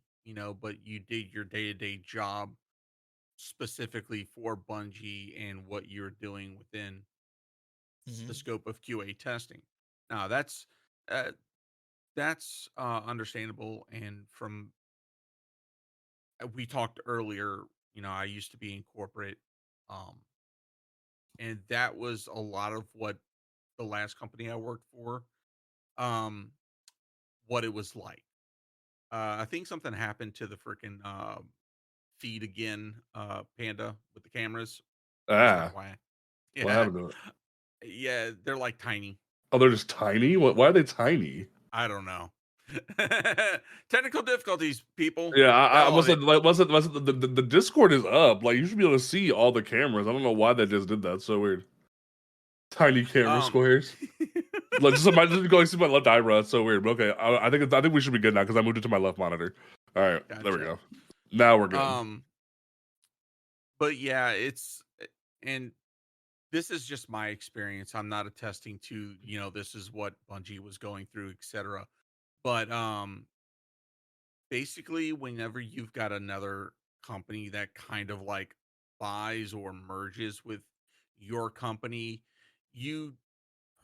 but you did your day-to-day job specifically for Bungie and what you're doing within the Hmm. scope of QA testing. Now uh, that's understandable. And from we talked earlier, I used to be in corporate, um, and that was a lot of what the last company I worked for, um, what it was like. I think something happened to the freaking feed again, Panda with the cameras. Just Ah, FYI. what Yeah, happened to it? yeah, they're like tiny. Oh, they're just tiny. Why are they tiny? I don't know. Technical difficulties, people. Yeah, I Fell on must it. have like must have, the Discord is up. Like you should be able to see all the cameras. I don't know why they just did that. It's so weird. Tiny camera Um, squares. Like just imagine just going see my left eyebrow. It's so weird. But okay, I think we should be good now because I moved it to my left monitor. All right, there we gotcha. go. Now we're good. Um, but yeah, and this is just my experience. I'm not attesting to, this is what Bungie was going through, etc. But basically, whenever you've got another company that kind of like buys or merges with your company, you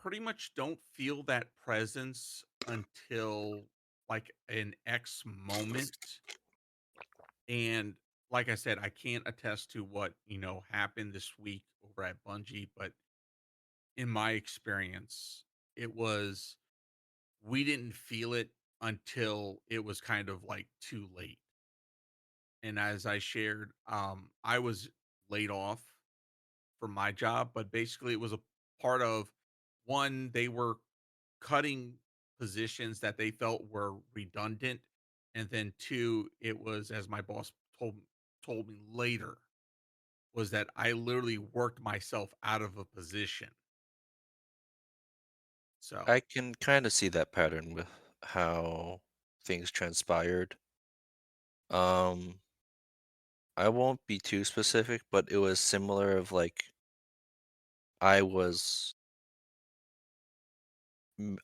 pretty much don't feel that presence until like an X moment. And like I said, I can't attest to what, happened this week over at Bungie, but in my experience, it was we didn't feel it until it was kind of like too late. And as I shared, I was laid off from my job, but basically it was a part of one, they were cutting positions that they felt were redundant. And then two, it was as my boss told me later, was that I literally worked myself out of a position. So I can kind of see that pattern with how things transpired. Um, I won't be too specific, but it was similar of like I was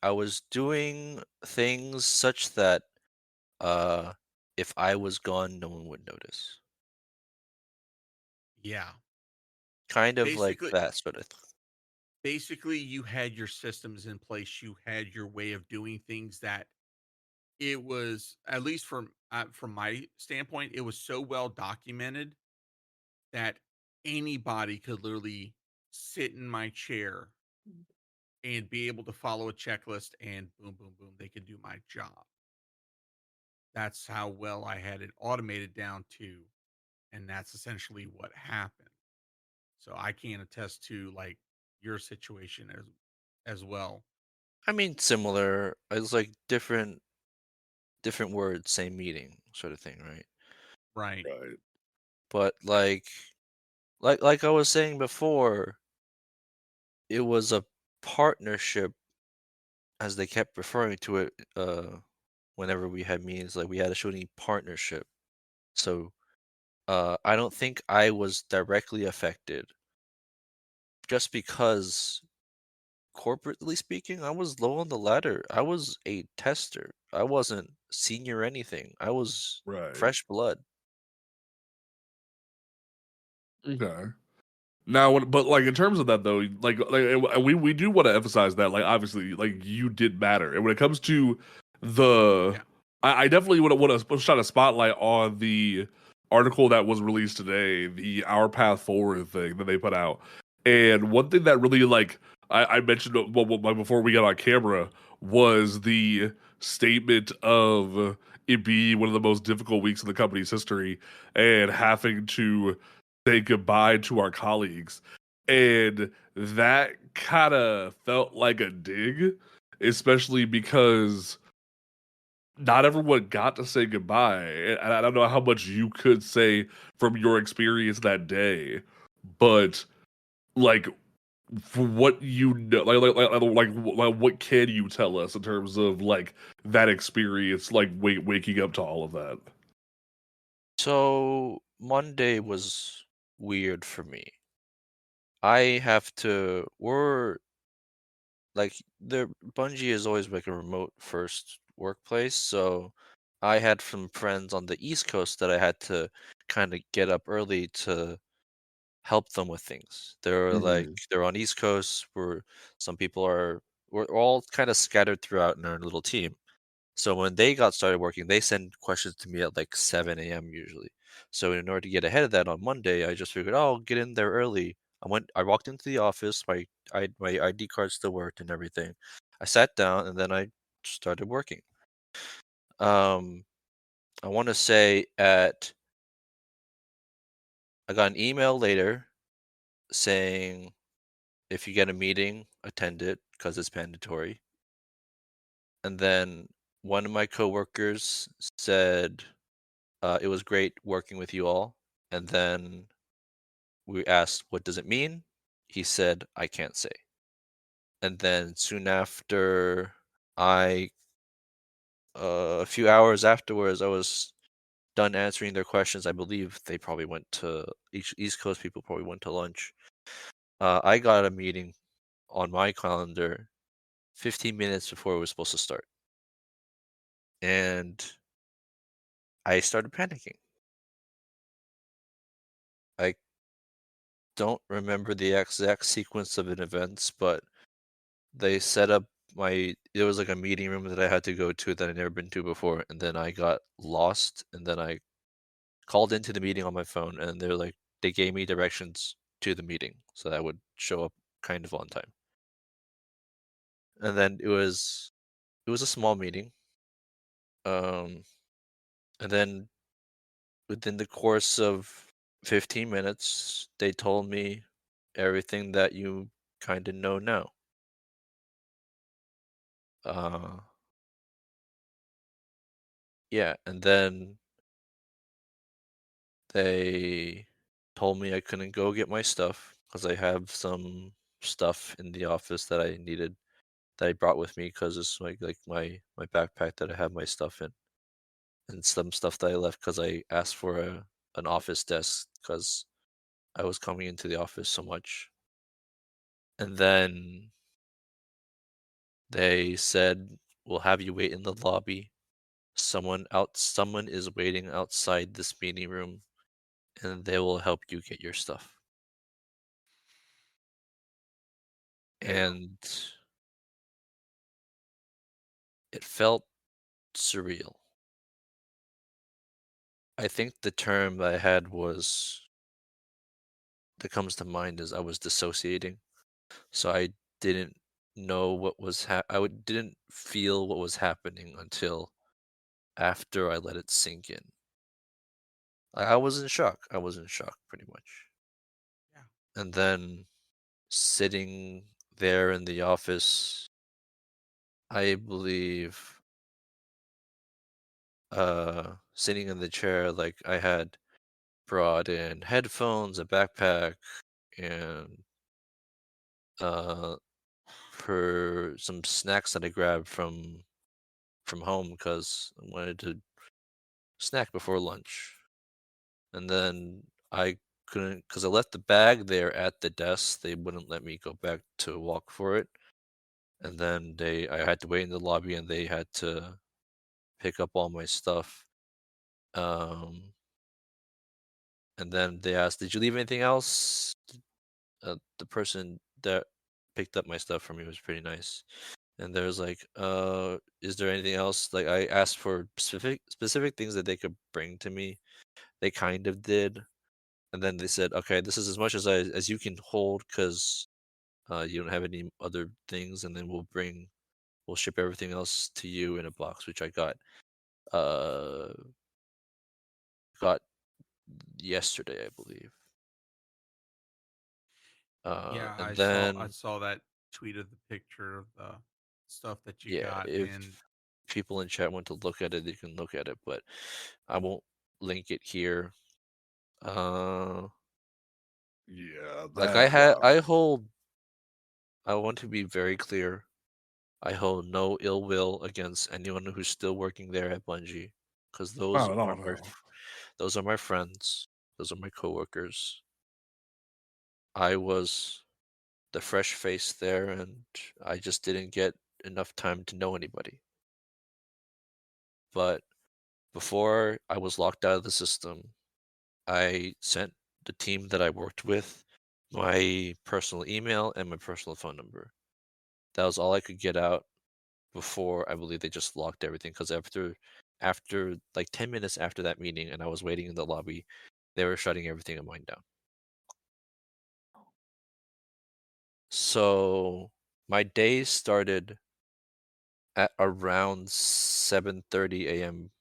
I was doing things such that if I was gone, no one would notice. Yeah. Kind of like Basically, that sort of you had your systems in place. You had your way of doing things that it was, at least from my standpoint, it was so well documented that anybody could literally sit in my chair and be able to follow a checklist and boom, boom, boom, they could do my job. That's how well I had it automated down to, and that's essentially what happened. So I can attest to like your situation as well. I mean, similar. It's like different words, same meaning, sort of thing, right? Right. Right. But like I was saying before, it was a partnership, as they kept referring to it. Whenever we had meetings, like we had a shooting partnership. So I don't think I was directly affected, just because corporately speaking, I was low on the ladder. I was a tester. I wasn't senior anything. I was Right. fresh blood. Okay. Now, but like in terms of that though, we do want to emphasize that like obviously like you did matter, and when it comes to the, Yeah. I definitely want to shine a spotlight on the article that was released today, the Our Path Forward thing that they put out, and one thing that really like I mentioned before we got on camera was the statement of it being one of the most difficult weeks in the company's history and having to say goodbye to our colleagues. And that kind of felt like a dig, especially because not everyone got to say goodbye. And I don't know how much you could say from your experience that day, but like for what you know, what can you tell us in terms of like that experience, like waking up to all of that? So Monday was weird for me. I have to. We're like the Bungie is always like a remote first workplace, so I had some friends on the East Coast that I had to kind of get up early to help them with things. They're on East Coast where some people are, we're all kind of scattered throughout in our little team. So when they got started working, they send questions to me at like 7 a.m. usually. So in order to get ahead of that on Monday, I just figured, oh, I'll get in there early. I walked into the office, my ID card still worked and everything. I sat down and then I started working. Um, I want to say I got an email later saying if you get a meeting, attend it because it's mandatory. And then one of my coworkers said, it was great working with you all. And then we asked, what does it mean? He said, I can't say. And then soon after, I, a few hours afterwards, I was done answering their questions. I believe they probably went to, East Coast people probably went to lunch. I got a meeting on my calendar 15 minutes before it was supposed to start. And I started panicking. I don't remember the exact sequence of events, but they set up there was like a meeting room that I had to go to that I'd never been to before, and then I got lost, and then I called into the meeting on my phone, and they gave me directions to the meeting so that I would show up kind of on time. And then it was a small meeting. Um, and then within the course of 15 minutes, they told me everything that you kind of know now. Uh, yeah, and then they told me I couldn't go get my stuff because I have some stuff in the office that I needed that I brought with me because it's like my backpack that I have my stuff in, and some stuff that I left because I asked for an office desk because I was coming into the office so much. And then They said, "We'll have you wait in the lobby. Someone is waiting outside this meeting room, and they will help you get your stuff." Damn. And it felt surreal. I think the term I had that comes to mind is I was dissociating. So I didn't know what was didn't feel what was happening until after I let it sink in. I was in shock. I was in shock pretty much. Yeah. And then sitting there in the office, I believe sitting in the chair, like I had brought in headphones, a backpack, and uh for some snacks that I grabbed from home because I wanted to snack before lunch. And then I couldn't, because I left the bag there at the desk. They wouldn't let me go back to walk for it. And then I had to wait in the lobby, and they had to pick up all my stuff. Um, and then they asked, "Did you leave anything else?" The person that picked up my stuff for me was pretty nice. And there's like, is there anything else? Like I asked for specific things that they could bring to me. They kind of did. And then they said, "Okay, this is as much as you can hold, because you don't have any other things, and then we'll ship everything else to you in a box," which I uh got yesterday, I believe. Yeah, And I then saw that tweet of the picture of the stuff that you yeah, got, if and people in chat want to look at it, they can look at it, but I won't link it here. Uh, Yeah, like that I want to be very clear. I hold no ill will against anyone who's still working there at Bungie, because oh no no. those are my friends, those are my coworkers. I was the fresh face there, and I just didn't get enough time to know anybody. But before I was locked out of the system, I sent the team that I worked with my personal email and my personal phone number. That was all I could get out before I believe they just locked everything, because after like 10 minutes after that meeting and I was waiting in the lobby, they were shutting everything of mine down. So my day started at around 7:30 a.m.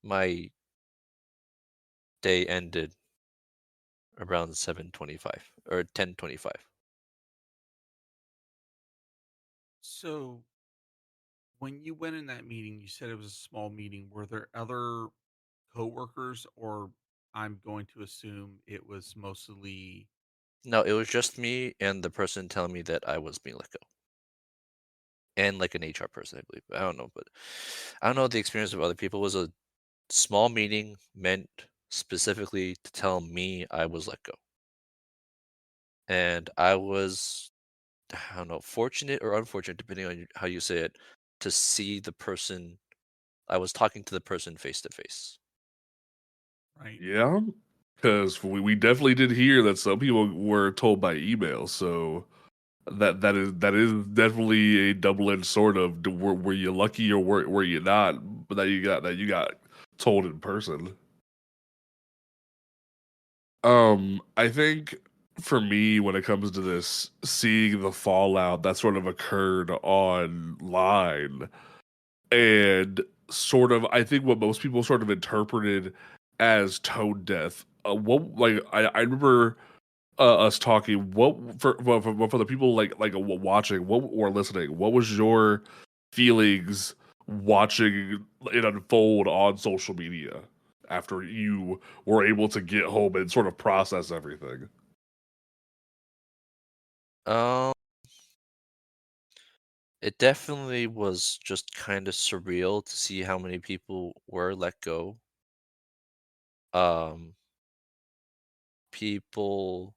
My day ended around 7:25 or 10:25. so when you went in that meeting, you said it was a small meeting. Were there other coworkers, or I'm going to assume it was mostly No, it was just me and the person telling me that I was being let go. And like an HR person, I believe. I don't know, but I don't know the experience of other people. It was a small meeting meant specifically to tell me I was let go. And I was, I don't know, fortunate or unfortunate, depending on how you say it, to see the person. I was talking to the person face to face. right? Yeah, because we definitely did hear that some people were told by email. So that is definitely a double edged sword of were you lucky or were you not? But that you got told in person. I think for me, when it comes to this, seeing the fallout that sort of occurred online, and sort of, I think what most people sort of interpreted as tone death. What like I remember us talking. What for the people watching, what or listening? What was your feelings watching it unfold on social media after you were able to get home and sort of process everything? Um, it definitely was just kind of surreal to see how many people were let go. Um, people,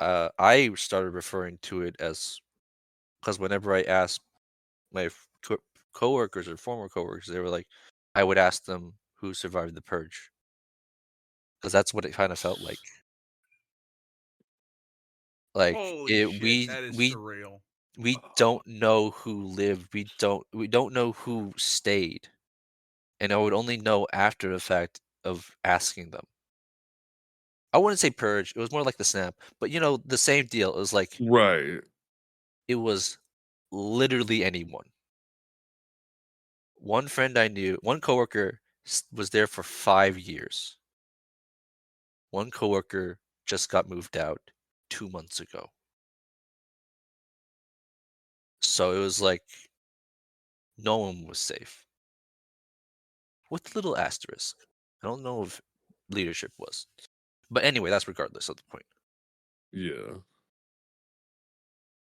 I started referring to it as because whenever I asked my coworkers or former coworkers, they were like, I would ask them who survived the purge, because that's what it kind of felt like. Like Holy shit, that is we surreal. don't know who lived. We don't know who stayed, and I would only know after the fact of asking them. I wouldn't say purge. It was more like the snap, but the same deal. It was like Right. it was literally anyone. One friend I knew, one coworker was there for 5 years. One coworker just got moved out 2 months ago. So it was like no one was safe. With a little asterisk. I don't know if leadership was. But anyway, that's regardless of the point. Yeah.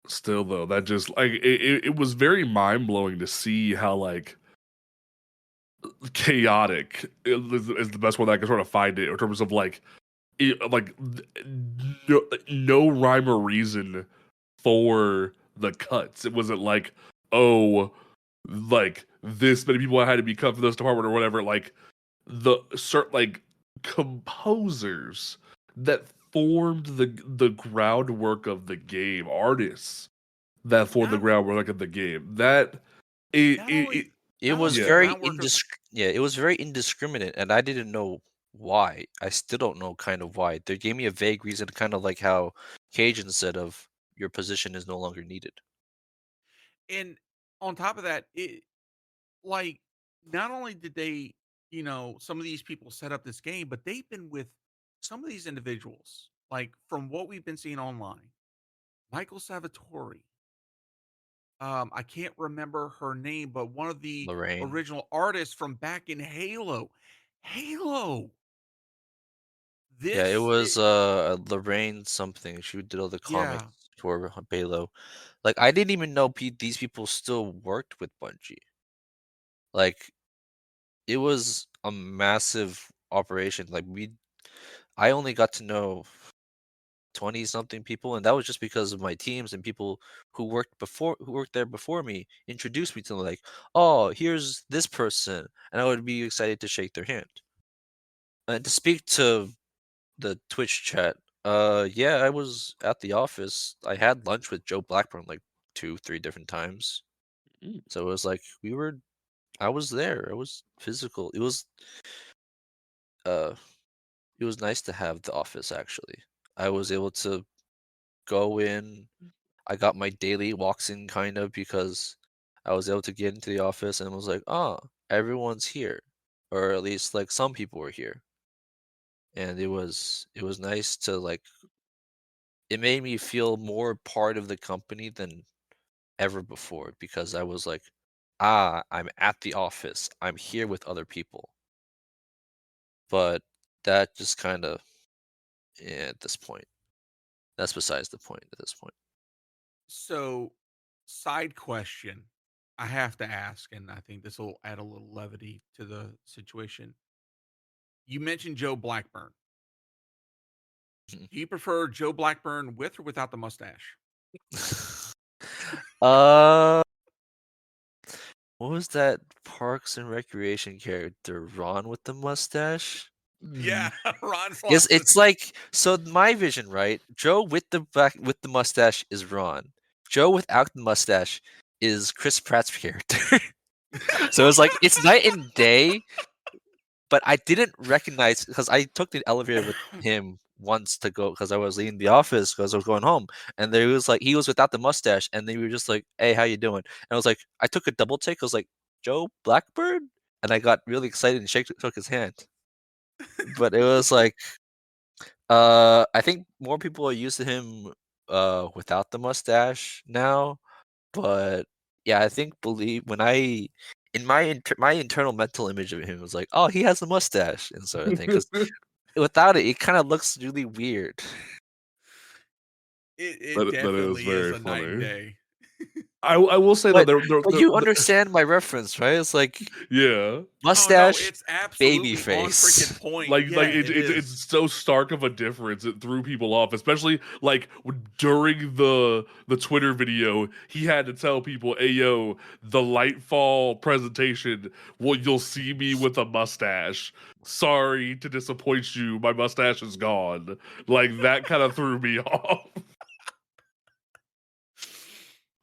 Still though, that just like it was very mind blowing to see how like chaotic is the best way that I can sort of find it in terms of like no rhyme or reason for the cuts. It wasn't like, oh, like this many people had to be cut for this department or whatever. Like the certain like composers that formed the groundwork of the game, artists that formed the Not groundwork of the game. That it not it, it only It not was only the yeah. very groundwork of it was very indiscriminate, and I didn't know why. I still don't know kind of why. They gave me a vague reason, kind of like how Cajun said of your position is no longer needed. and on top of that, like not only did they, some of these people set up this game, but they've been with some of these individuals, like from what we've been seeing online. Michael Salvatore, I can't remember her name, but one of the Lorraine. original artists from back in Halo. Halo. Yeah, it This, was Lorraine something. She did all the comics yeah. for Halo. Like I didn't even know these people still worked with Bungie. Like it was a massive operation. Like I only got to know 20 something people, and that was just because of my teams and people who worked there before me introduced me to them, like, oh, here's this person, and I would be excited to shake their hand. And to speak to the Twitch chat, yeah, I was at the office. I had lunch with Joe Blackburn like 2-3 different times. Mm. So it was like I was there. I was physical. Uh it was nice to have the office actually. I was able to go in. I got my daily walks in kind of because I was able to get into the office and was like, oh, everyone's here. Or at least like some people were here. And it was nice to like it made me feel more part of the company than ever before because I was like, I'm at the office. I'm here with other people. But that just kind of at this point. That's besides the point at this point. So, side question I have to ask, and I think this will add a little levity to the situation. You mentioned Joe Blackburn. Do you prefer Joe Blackburn with or without the mustache? uh What was that Parks and Recreation character? Ron with the mustache? Yeah, Ron Yes, Swanson. it's like so my vision, right? Joe with the mustache is Ron. Joe without the mustache is Chris Pratt's character. So it's like it's night and day, but I didn't recognize because I took the elevator with him once to go because I was leaving the office because I was going home, and there was like he was without the mustache, and they were just like, "Hey, how you doing?" And I was like, I took a double take. I was like, "Joe Blackbird," and I got really excited and shook his hand. But it was like, I think more people are used to him without the mustache now, but yeah, I think believe when I in my internal mental image of him was like, oh, he has a mustache and sort of thing. Because without it, it kind of looks really weird. It That is definitely is very a night and funny. day. I will say that But they're but you understand my reference, right? It's like yeah. Oh no, mustache, it's baby absolutely on freaking face. point. Like Yeah, it it's is. so stark of a difference. It threw people off, especially like during the Twitter video. He had to tell people, "Hey yo, the Lightfall presentation. Well, you'll see me with a mustache. Sorry to disappoint you. My mustache is gone." Like that kind of threw me off.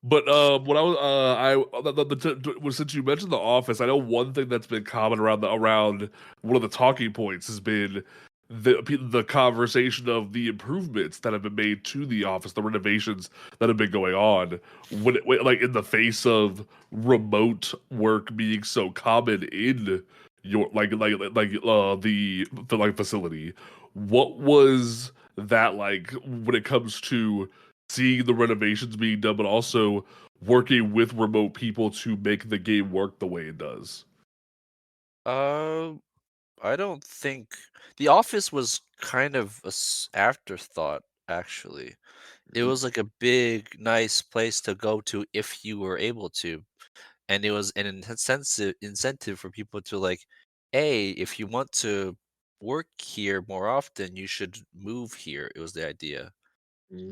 But when I was since you mentioned The Office, I know one thing that's been common around one of the talking points has been the conversation of the improvements that have been made to The Office, the renovations that have been going on. Like in the face of remote work being so common in your the like facility, what was that like when it comes to seeing the renovations being done, but also working with remote people to make the game work the way it does? Uh, I don't think The Office was kind of a afterthought, actually. It was like a big, nice place to go to if you were able to, and it was an incentive for people to like, hey, if you want to work here more often, you should move here. It was the idea.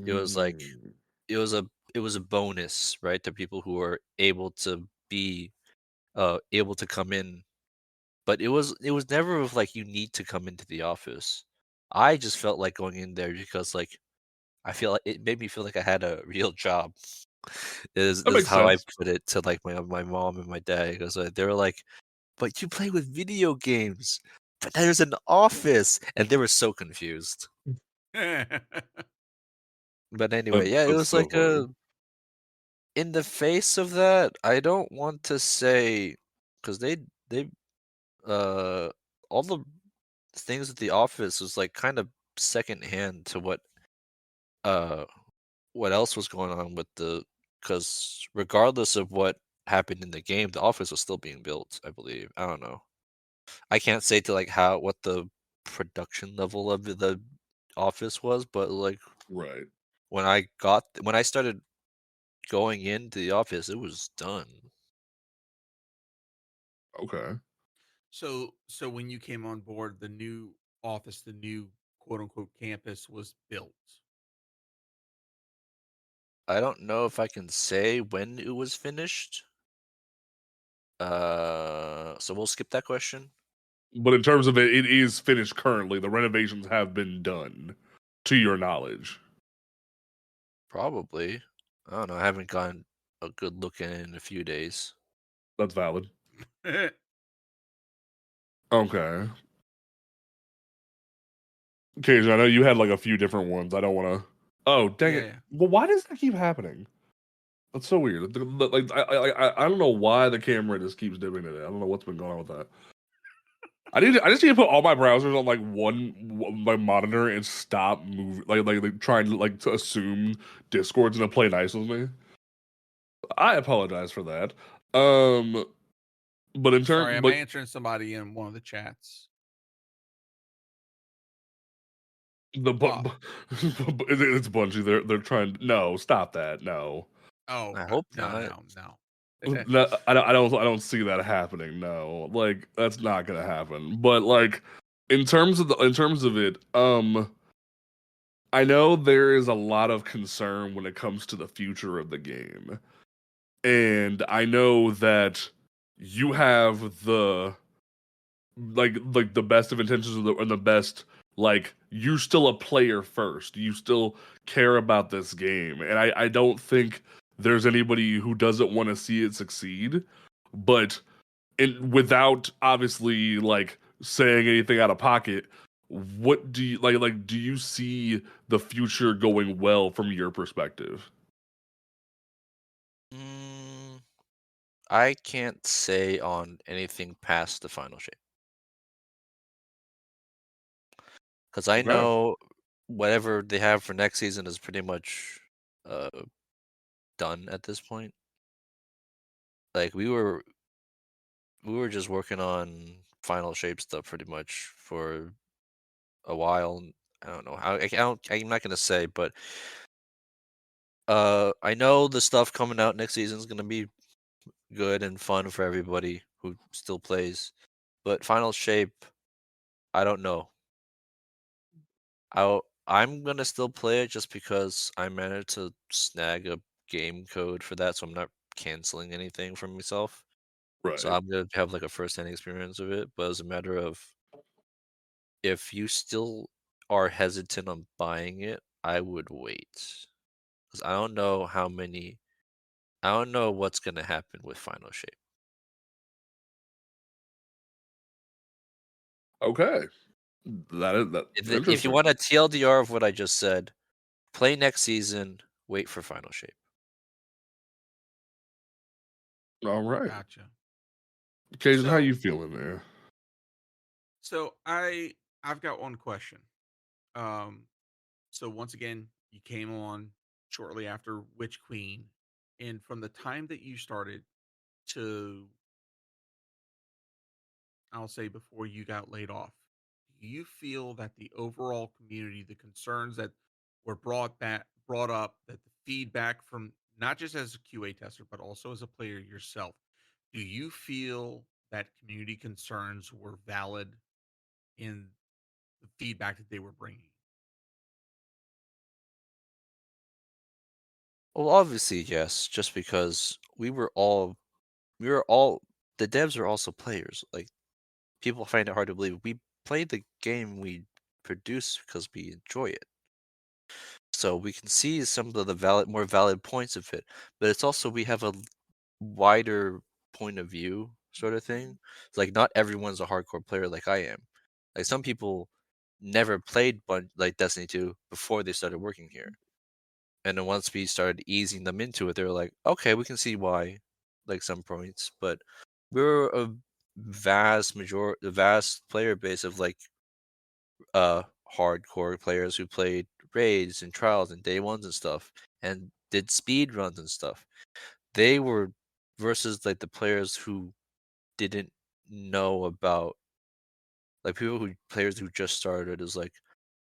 It was like Mm. it was a it was a bonus, right, to people who are able to be able to come in. But it was never of like you need to come into the office. I just felt like going in there because like I feel like it made me feel like I had a real job. Is That is makes how I sense. put it to like my mom and my dad because they were like, "But you play with video games, but there's an office," and they were so confused. But anyway, yeah, it That's was so like funny. a in the face of that. I don't want to say because they uh all the things at the office was like kind of secondhand to uh what else was going on with the because regardless of what happened in the game, the office was still being built, I believe. I don't know. I can't say to like how what the production level of the office was, but like Right. when I started going into the office, it was done. Okay. So when you came on board, the new office, the new quote unquote campus was built. I don't know if I can say when it was finished. So we'll skip that question. But in terms of it, it is finished currently. The renovations have been done, to your knowledge. Probably. I don't know. I haven't gotten a good look at it in a few days. That's valid. Yeah, Okay. Cage, I know you had like a few different ones. I don't want to. Oh, dang it. yeah. Well, why does that keep happening? That's so weird. Like I don't know why the camera just keeps dipping in it. I don't know what's been going on with that. I just need to put all my browsers on like my monitor and stop moving like trying to like to assume Discord's gonna play nice with me. I apologize for that. Um, but in Sorry, turn, I'm but answering somebody in one of the chats. the Uh, it's Bungie. They're trying. No, stop that. No. oh, I okay. hope No, not. no, no. No, I don't see that happening. No, like that's not gonna happen. But like in terms of it, I know there is a lot of concern when it comes to the future of the game, and I know that you have the like the best of intentions and the best like you're still a player first. You still care about this game, and I don't think there's anybody who doesn't want to see it succeed, but without obviously like saying anything out of pocket, what do you like do you see the future going well from your perspective? Mm, I can't say on anything past the final shape because I Okay. know whatever they have for next season is pretty much uh done at this point. Like we were just working on final shape stuff pretty much for a while. I don't know how. I'm not gonna say, but I know the stuff coming out next season is gonna be good and fun for everybody who still plays, but Final Shape, I don't know. I'm gonna still play it just because I managed to snag a game code for that, so I'm not canceling anything for myself. So Right. I'm gonna have like a first-hand experience of it, but as a matter of if you still are hesitant on buying it, I would wait because I don't know what's gonna happen with Final Shape. Okay. That's If you interesting. want a TLDR of what I just said, play next season, wait for Final Shape. All right. Gotcha. Cajun, how So you feeling there? so I've got one question. Um, so once again, you came on shortly after Witch Queen, and from the time that you started to, I'll say, before you got laid off, do you feel that the overall community, the concerns that were brought up, that the feedback from not just as a QA tester but also as a player yourself, do you feel that community concerns were valid in the feedback that they were bringing? Well, obviously, yes, just because we were all the devs are also players. Like people find it hard to believe we play the game we produce because we enjoy it. So we can see some of the more valid points of it, but it's also we have a wider point of view sort of thing. It's like not everyone's a hardcore player like I am. Like some people never played like Destiny 2 before they started working here. And then once we started easing them into it, they were like, okay, we can see why, like some points. But we're a the vast player base of like hardcore players who played raids and trials and day ones and stuff and did speed runs and stuff. They were versus like the players who didn't know about like players who just started is like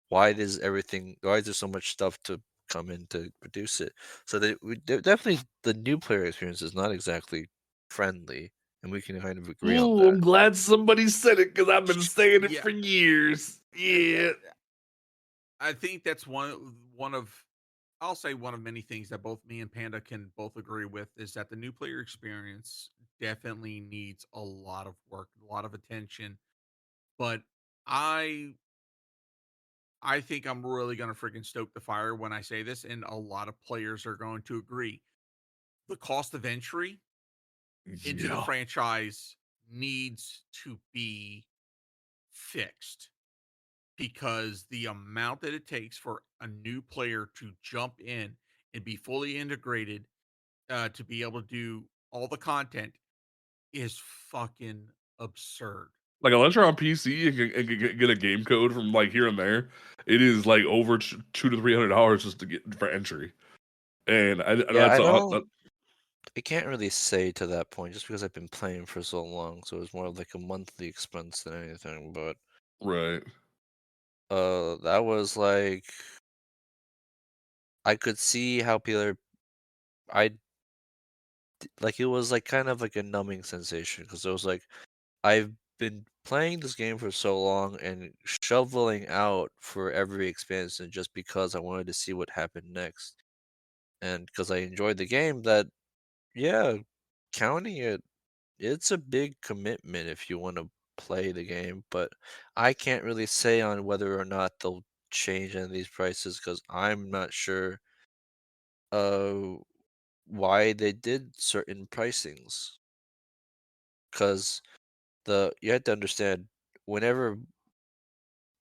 why is there so much stuff to come in to produce it? So definitely the new player experience is not exactly friendly, and we can kind of agree on Ooh, that. I'm glad somebody said it because I've been saying it Yeah, for years. Yeah. I think that's one of I'll say one of many things that both me and Panda can both agree with is that the new player experience definitely needs a lot of work, a lot of attention. But I I think I'm really gonna freaking stoke the fire when I say this, and a lot of players are going to agree. The cost of entry into the Yeah. franchise needs to be fixed because the amount that it takes for a new player to jump in and be fully integrated to be able to do all the content is fucking absurd. Like unless you're on PC and get a game code from like here and there, it is like over $200 to $300 just to get for entry. And Yeah, that's that, I can't really say to that point just because I've been playing for so long, so it's more of like a monthly expense than anything. But right. that was like I could see how I like it was like kind of like a numbing sensation because it was like I've been playing this game for so long and shoveling out for every expansion just because I wanted to see what happened next. And because I enjoyed the game, that, yeah, counting it, it's a big commitment if you want to play the game. But I can't really say on whether or not they'll change any of these prices because I'm not sure uh, why they did certain pricings. Because you have to understand, whenever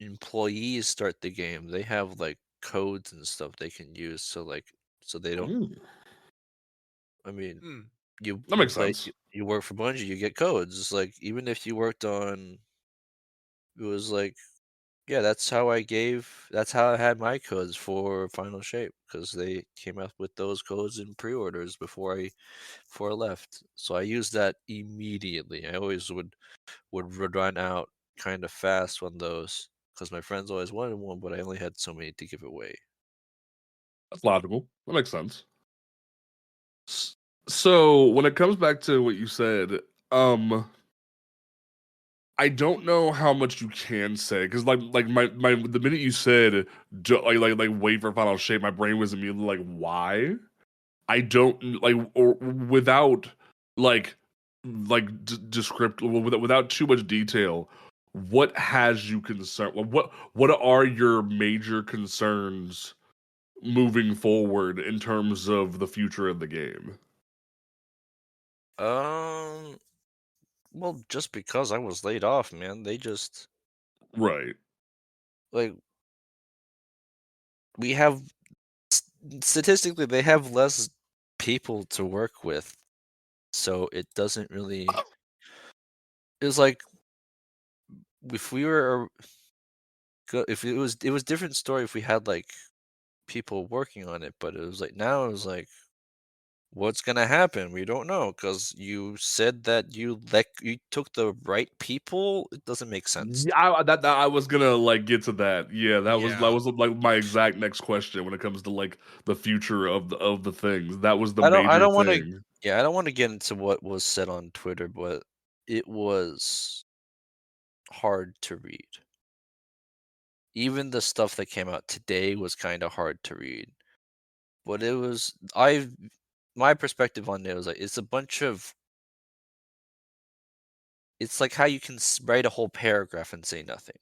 employees start the game, they have like codes and stuff they can use. So so they don't. Mm, I mean, Hmm. that makes sense. you work for Bungie, you get codes. It's like even if you worked it was like yeah, that's how I had my codes for Final Shape because they came up with those codes in pre-orders before I left. So I used that immediately. I always would run out kind of fast on those because my friends always wanted one, but I only had so many to give away. That's logical. That makes sense. So when it comes back to what you said, I don't know how much you can say because my the minute you said like wait for final shape, my brain was immediately like why? I don't like or without like descriptive without too much detail. What has you concerned? What are your major concerns moving forward in terms of the future of the game? Um, well, just because I was laid off, man, they just Right. like we have statistically they have less people to work with, so it doesn't really. It's like if we were if it was different story if we had like people working on it, but it was like now it was like what's gonna happen? We don't know because you said that you took the right people. It doesn't make sense. Yeah, that I was gonna like get to that. Yeah, that Yeah. was like my exact next question when it comes to like the future of the things. That was the I major don't want to. thing. Yeah, I don't want to get into what was said on Twitter, but it was hard to read. Even the stuff that came out today was kind of hard to read. But it was my perspective on it was like it's a bunch of it's like how you can write a whole paragraph and say nothing.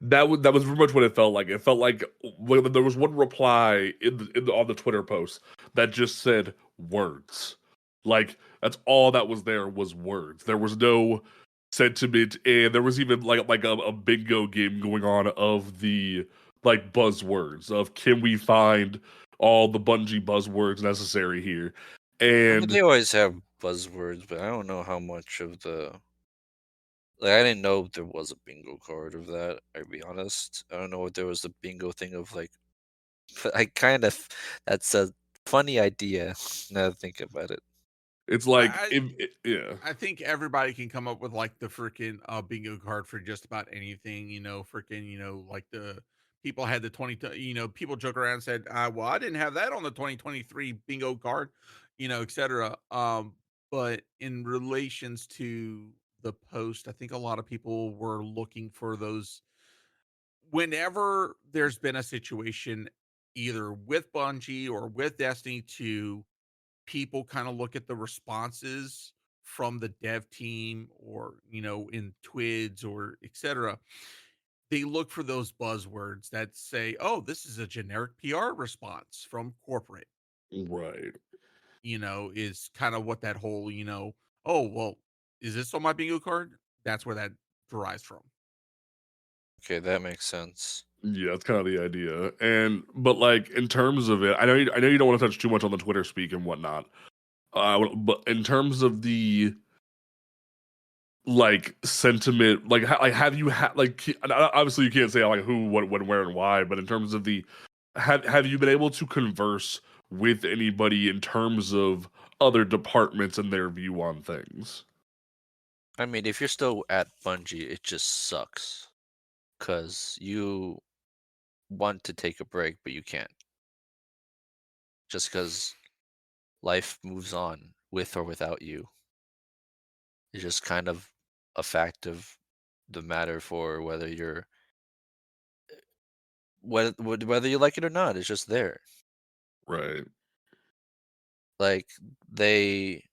That was pretty much what it felt like. It felt like there was one reply on the Twitter post that just said words. Like that's all that was there was words. There was no sentiment, and there was even like a bingo game going on of the like buzzwords of can we find all the Bungie buzzwords necessary here, I mean, and they always have buzzwords, but I don't know how much of the like I didn't know there was a bingo card of that. I'll be honest. I don't know if there was a bingo thing of like I kind of that's a funny idea now that I think about it. it's like I yeah. I think everybody can come up with like the freaking bingo card for just about anything, freaking, like the people had the people joke around and said, well, I didn't have that on the 2023 bingo card, etc. But in relations to the post, I think a lot of people were looking for those whenever there's been a situation either with Bungie or with Destiny 2, people kind of look at the responses from the dev team or in twids or etc. They look for those buzzwords that say, oh, this is a generic PR response from corporate, Right. is kind of what that whole, oh, well, is this on my bingo card? That's where that derives from. Okay, that makes sense. Yeah, that's kind of the idea. And but like in terms of it, I know you don't want to touch too much on the Twitter speak and whatnot. But in terms of the like sentiment, like have you had like obviously you can't say like who, what, when, where, and why. But in terms of the have you been able to converse with anybody in terms of other departments and their view on things? I mean, if you're still at Bungie, it just sucks because you want to take a break, but you can't just because life moves on with or without you. It's just kind of a fact of the matter for whether whether you like it or not. It's just there. Right. Like they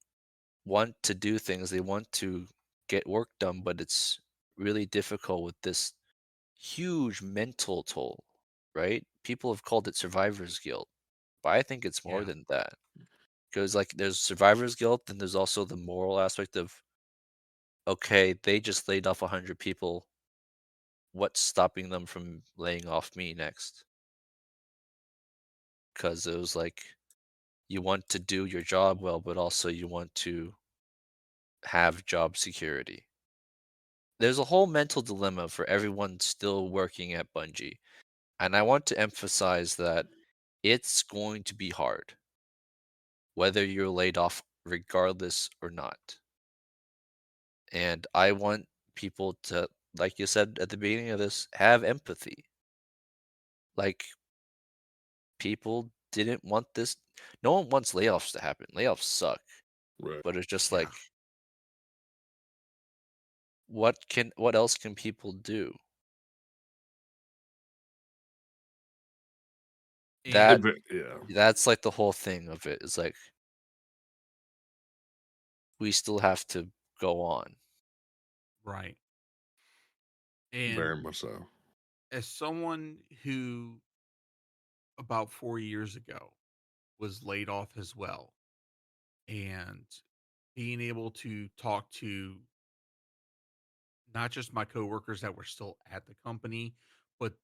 want to do things, they want to get work done, but it's really difficult with this huge mental toll, right? People have called it survivor's guilt, but I think it's more Yeah. than that. Because like there's survivor's guilt, and there's also the moral aspect of okay, they just laid off 100 people. What's stopping them from laying off me next? Because it was like you want to do your job well, but also you want to have job security. There's a whole mental dilemma for everyone still working at Bungie. And I want to emphasize that it's going to be hard, whether you're laid off regardless or not. And I want people to, like you said at the beginning of this, have empathy. Like people didn't want this. No one wants layoffs to happen. Layoffs suck, Right. but it's just Yeah. like, what else can people do? That And Yeah. that's like the whole thing of it. Is like we still have to go on. right. And Very much so. as someone who about 4 years ago was laid off as well, and being able to talk to not just my coworkers that were still at the company, but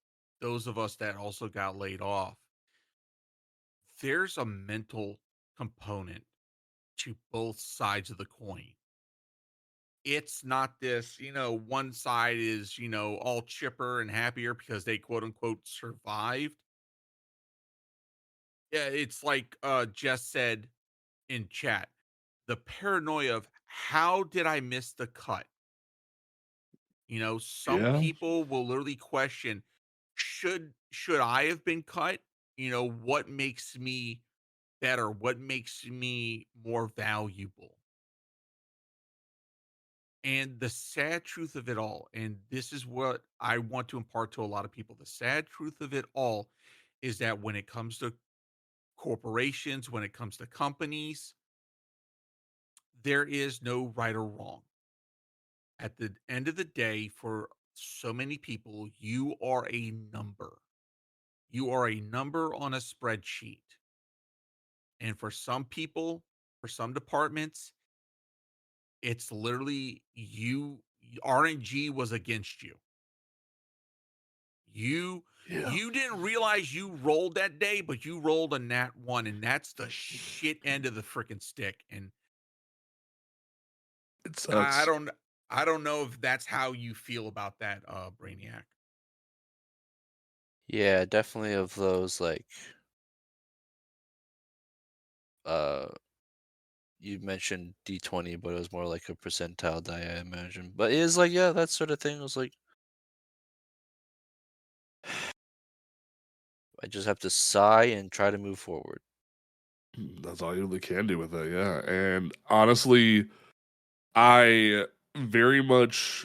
those of us that also got laid off, there's a mental component to both sides of the coin. It's not this, one side is, all chipper and happier because they quote unquote survived. Yeah, it's like Jess said in chat, the paranoia of how did I miss the cut? Some Yeah. people will literally question, should I have been cut? What makes me better? What makes me more valuable? And the sad truth of it all, and this is what I want to impart to a lot of people, the sad truth of it all is that when it comes to corporations, when it comes to companies, there is no right or wrong. At the end of the day, for so many people, you are a number. You are a number on a spreadsheet. And for some people, for some departments, it's literally RNG was against you. You Yeah. you didn't realize you rolled that day, but you rolled a nat one, and that's the shit end of the freaking stick. And It I sucks. don't I don't know if that's how you feel about that, Brainiac. Yeah, definitely of those like uh you mentioned D20, but it was more like a percentile die, I imagine. But it is like, yeah, that sort of thing was like I just have to sigh and try to move forward. That's all you really can do with it, yeah. And honestly, I very much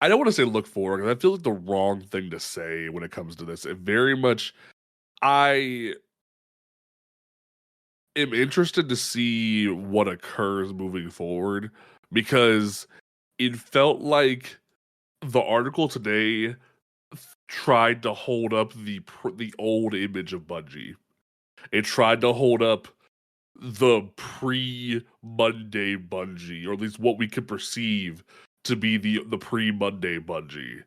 I don't want to say look forward because I feel like the wrong thing to say when it comes to this. It very much I am interested to see what occurs moving forward because it felt like the article today tried to hold up the old image of Bungie. It tried to hold up the pre-Monday Bungie, or at least what we could perceive to be the pre-Monday Bungie.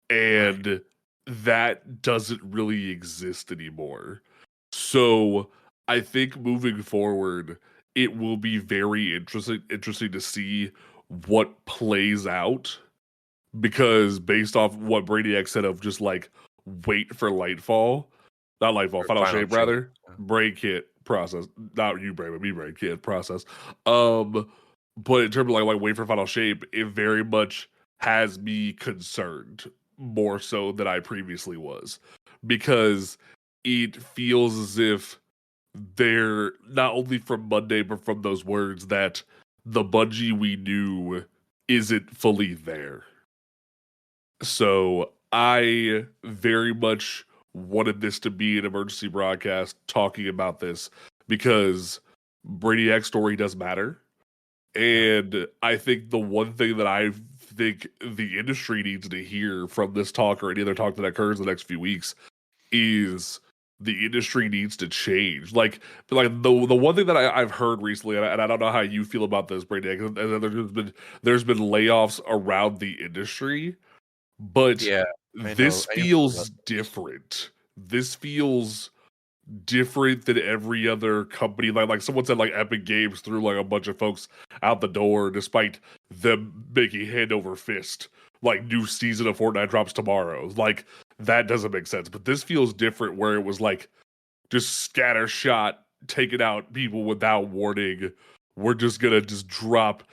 Right. And that doesn't really exist anymore. So I think moving forward, it will be very interesting to see what plays out because based off what Brainiac said of just like wait for Lightfall, not Lightfall, Or Final final Shape shape. rather, Brain Kit process, not you Brain, but me Brain Kit process. But in terms of like wait for Final Shape, it very much has me concerned more so than I previously was because it feels as if they're not only from Monday but from those words that the Bungie we knew isn't fully there. So I very much wanted this to be an emergency broadcast talking about this because Brainiac's story does matter. Yeah. And I think the one thing that I think the industry needs to hear from this talk or any other talk that occurs in the next few weeks is the industry needs to change. Like the one thing that I've heard recently, and I don't know how you feel about this, Brainiac, and there's been layoffs around the industry, but Yeah, I know. this I know about feels this. different. This feels different than every other company. Like someone said, like Epic Games threw like a bunch of folks out the door, despite them making hand over fist. Like new season of Fortnite drops tomorrow. Like that doesn't make sense. But this feels different, where it was like just scattershot, taking out people without warning. We're just gonna just drop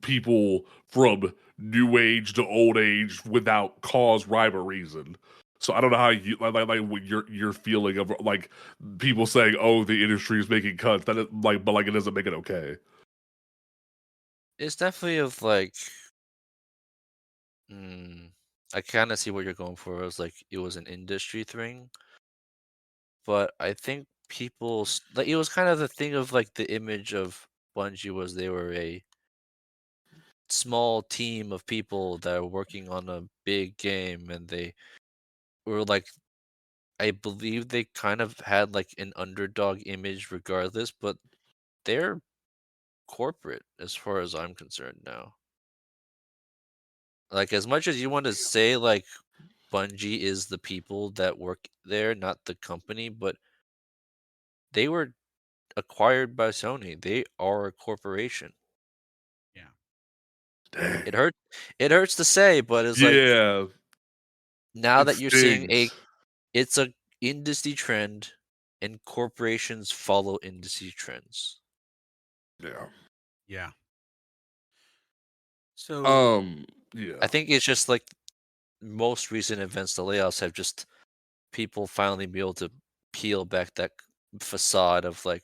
people from new age to old age without cause, rhyme, or reason. So I don't know how you like what your feeling of like people saying, "Oh, the industry is making cuts." That is, like, but like it doesn't make it okay. It's definitely of like, I kind of see what you're going for. It was like it was an industry thing, but I think like it was kind of the thing of like the image of Bungie was they were a small team of people that are working on a big game, and they were like, I believe they kind of had like an underdog image regardless, but they're corporate as far as I'm concerned now. Like as much as you want to say like Bungie is the people that work there, not the company, but they were acquired by Sony. They are a corporation. Yeah. Dang. It hurt it hurts to say, but it's like Yeah, now it that you're seeing stings. it's a industry trend and corporations follow industry trends. Yeah. Yeah. So Um. I Yeah. think it's just like most recent events, the layoffs have just people finally be able to peel back that facade of like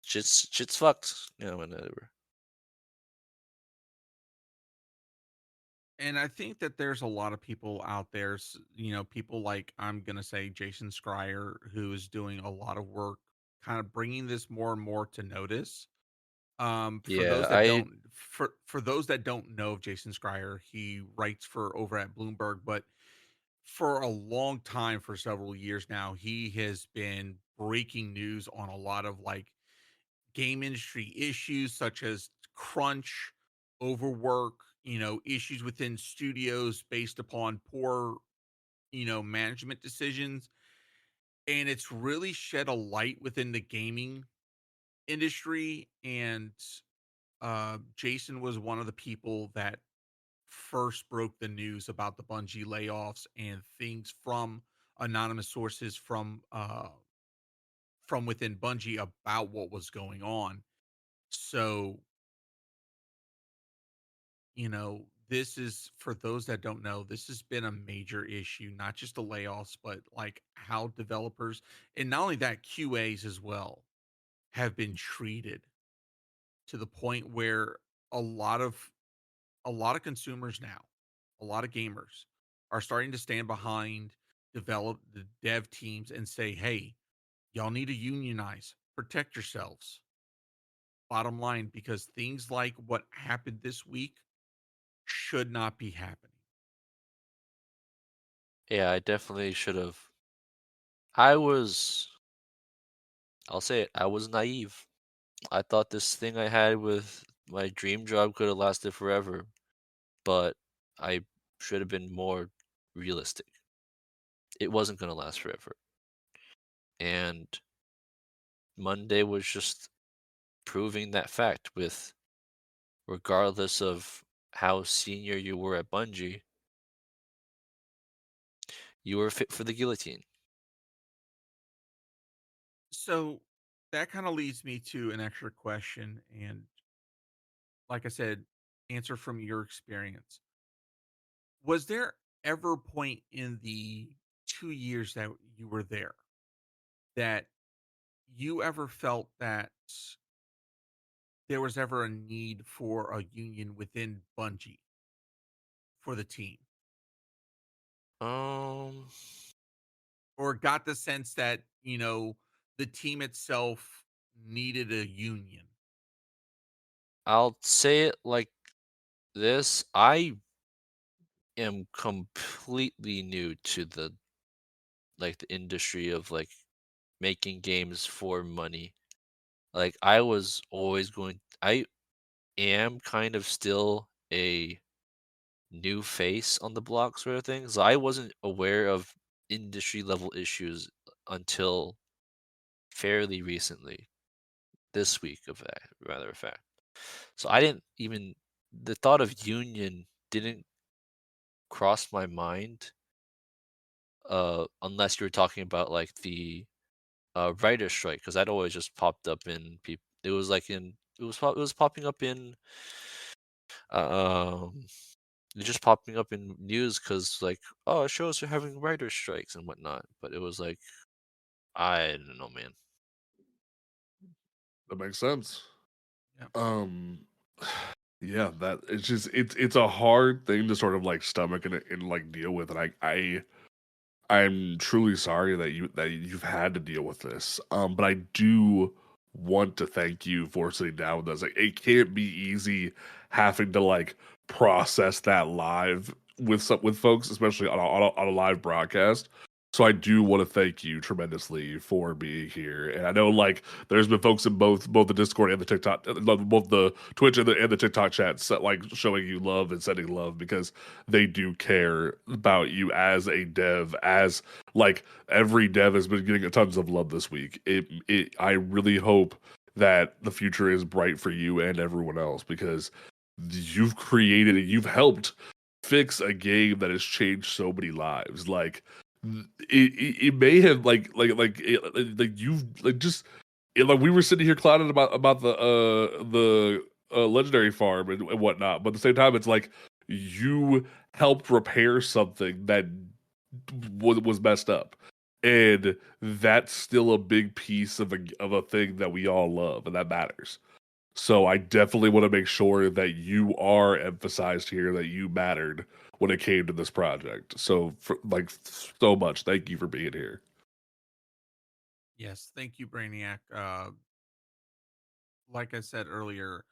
shit's fucked, whatever. and I think that there's a lot of people out there, people like I'm gonna say Jason Schreier, who is doing a lot of work, kind of bringing this more and more to notice. For Yeah, those that I don't, for those that don't know of Jason Schreier, he writes for over at Bloomberg, but for a long time, for several years now, he has been breaking news on a lot of like game industry issues such as crunch, overwork, issues within studios based upon poor, management decisions. And it's really shed a light within the gaming industry. And Jason was one of the people that first broke the news about the Bungie layoffs and things from anonymous sources from within Bungie about what was going on. So this is for those that don't know, this has been a major issue, not just the layoffs, but like how developers and not only that, QAs as well have been treated to the point where a lot of a lot of consumers now, a lot of gamers are starting to stand behind the dev teams and say, "Hey, y'all need to unionize, protect yourselves." Bottom line, because things like what happened this week should not be happening. yeah, I definitely should have. I was I'll say it, I was naive. I thought this thing I had with my dream job could have lasted forever, but I should have been more realistic. It wasn't going to last forever. And Monday was just proving that fact with regardless of how senior you were at Bungie, you were fit for the guillotine. So that kind of leads me to an extra question. And like I said, answer from your experience. Was there ever a point in the 2 years that you were there that you ever felt that there was ever a need for a union within Bungie for the team? Um, Or got the sense that, the team itself needed a union? I'll say it like this. I am completely new to the industry of like making games for money. Like I am kind of still a new face on the block sort of thing. So I wasn't aware of industry level issues until fairly recently, this week of that, rather of fact. So I didn't even the thought of union didn't cross my mind unless you were talking about like the writer strike because that always just popped up in people. It was like in it was popping up in um They're just popping up in news because, like, oh, shows are having writer strikes and whatnot. But it was like, I don't know, man. That makes sense. Yeah. Yeah, that it's just it's a hard thing to sort of like stomach and like deal with, and I'm truly sorry that you've had to deal with this. But I do want to thank you for sitting down with us. Like, it can't be easy having to like process that live with folks, especially on a live broadcast. So I do want to thank you tremendously for being here. And I know like there's been folks in both the Discord and the TikTok, both the Twitch and the TikTok chats that, like, showing you love and sending love because they do care about you as a dev, as like every dev has been getting tons of love this week. I really hope that the future is bright for you and everyone else because you've created and you've helped fix a game that has changed so many lives. Like it may have like you've like just like we were sitting here clowning about the legendary farm and whatnot, but at the same time, it's like you helped repair something that was messed up, and that's still a big piece of a thing that we all love, and that matters. So I definitely want to make sure that you are emphasized here, that you mattered when it came to this project. So, like, so much. Thank you for being here. Yes, thank you, Brainiac. Like I said earlier,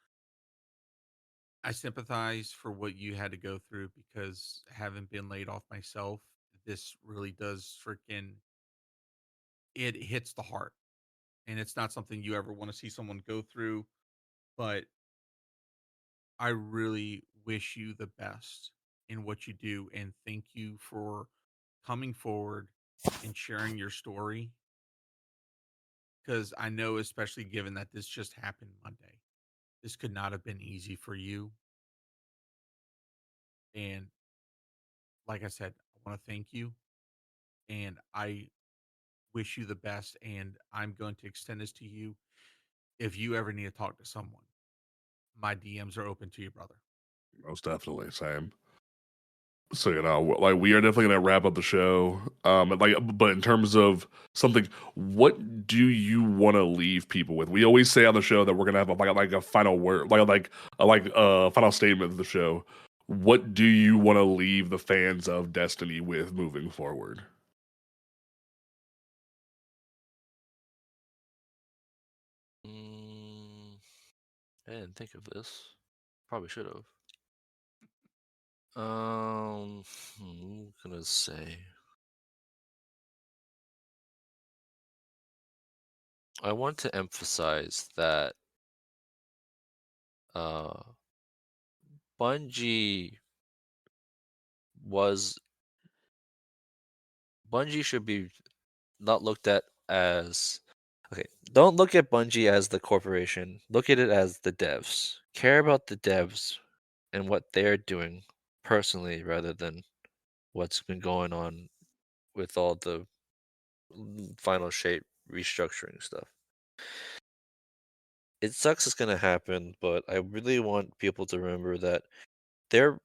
I sympathize for what you had to go through because having been laid off myself, this really does freaking it hits the heart. And it's not something you ever want to see someone go through, but I really wish you the best in what you do and thank you for coming forward and sharing your story because I know, especially given that this just happened Monday, this could not have been easy for you. And like I said, I want to thank you and I wish you the best. And I'm going to extend this to you. If you ever need to talk to someone, my DMs are open to you, brother. Most definitely, same. So, like, we are definitely gonna wrap up the show. And, like, but in terms of something, what do you want to leave people with? We always say on the show that we're gonna have like a final word, like final statement of the show. What do you want to leave the fans of Destiny with moving forward? I didn't think of this. Probably should have. I'm gonna say I want to emphasize that uh, Bungie should be not looked at as okay. Don't look at Bungie as the corporation. Look at it as the devs. Care about the devs and what they're doing personally rather than what's been going on with all the final shape restructuring stuff. It sucks it's gonna happen, but I really want people to remember that they're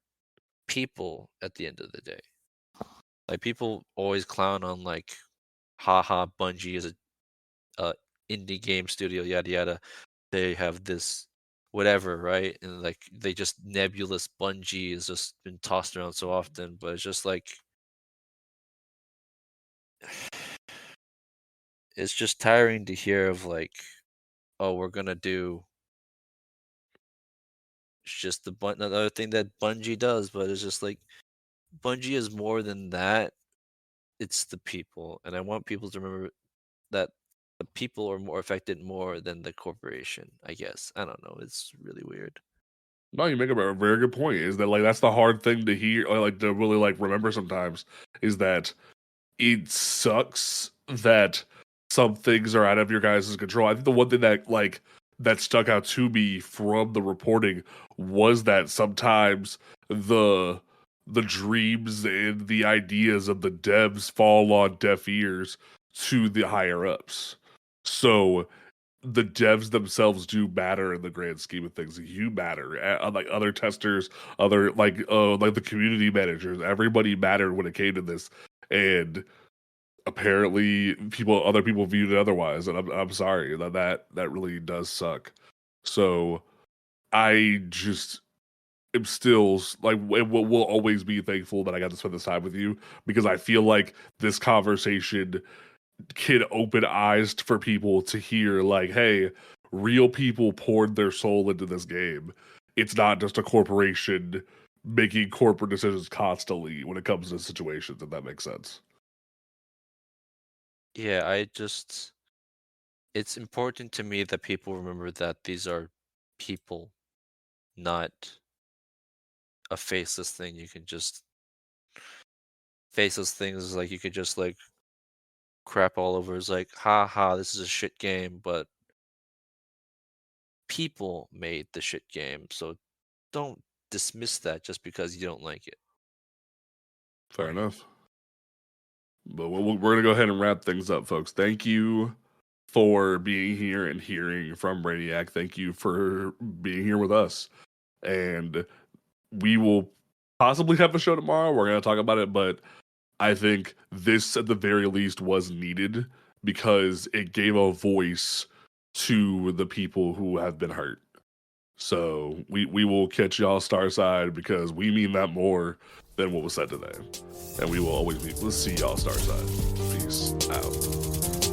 people at the end of the day. Like, people always clown on like, haha, Bungie is a indie game studio, yada yada. They have this whatever, right? And like they just nebulous Bungie has just been tossed around so often, but it's just like it's just tiring to hear of like, oh, we're gonna do it's just another thing that Bungie does, but it's just like Bungie is more than that. It's the people, and I want people to remember that the people are more affected more than the corporation. I guess I don't know. It's really weird. No, you make a very good point. Is that like that's the hard thing to hear, or like to really like remember sometimes, is that it sucks that some things are out of your guys' control. I think the one thing that stuck out to me from the reporting was that sometimes the dreams and the ideas of the devs fall on deaf ears to the higher ups. So the devs themselves do matter in the grand scheme of things. You matter, like other testers, other like the community managers. Everybody mattered when it came to this, and apparently other people viewed it otherwise. And I'm sorry that really does suck. So I just am still like will always be thankful that I got to spend this time with you, because I feel like this conversation can open eyes for people to hear, like, hey, real people poured their soul into this game. It's not just a corporation making corporate decisions constantly when it comes to situations, if that makes sense. Yeah, it's important to me that people remember that these are people, not a faceless thing. You can just faceless things like you could just like crap all over. It's like, ha ha, this is a shit game, but people made the shit game, so don't dismiss that just because you don't like it. Fair Right. enough. But we're going to go ahead and wrap things up, folks. Thank you for being here and hearing from Brainiac. Thank you for being here with us. And we will possibly have a show tomorrow. We're going to talk about it, but I think this, at the very least, was needed because it gave a voice to the people who have been hurt. So we will catch y'all Starside, because we mean that more than what was said today. And we will always be. Let's see y'all Starside. Peace out.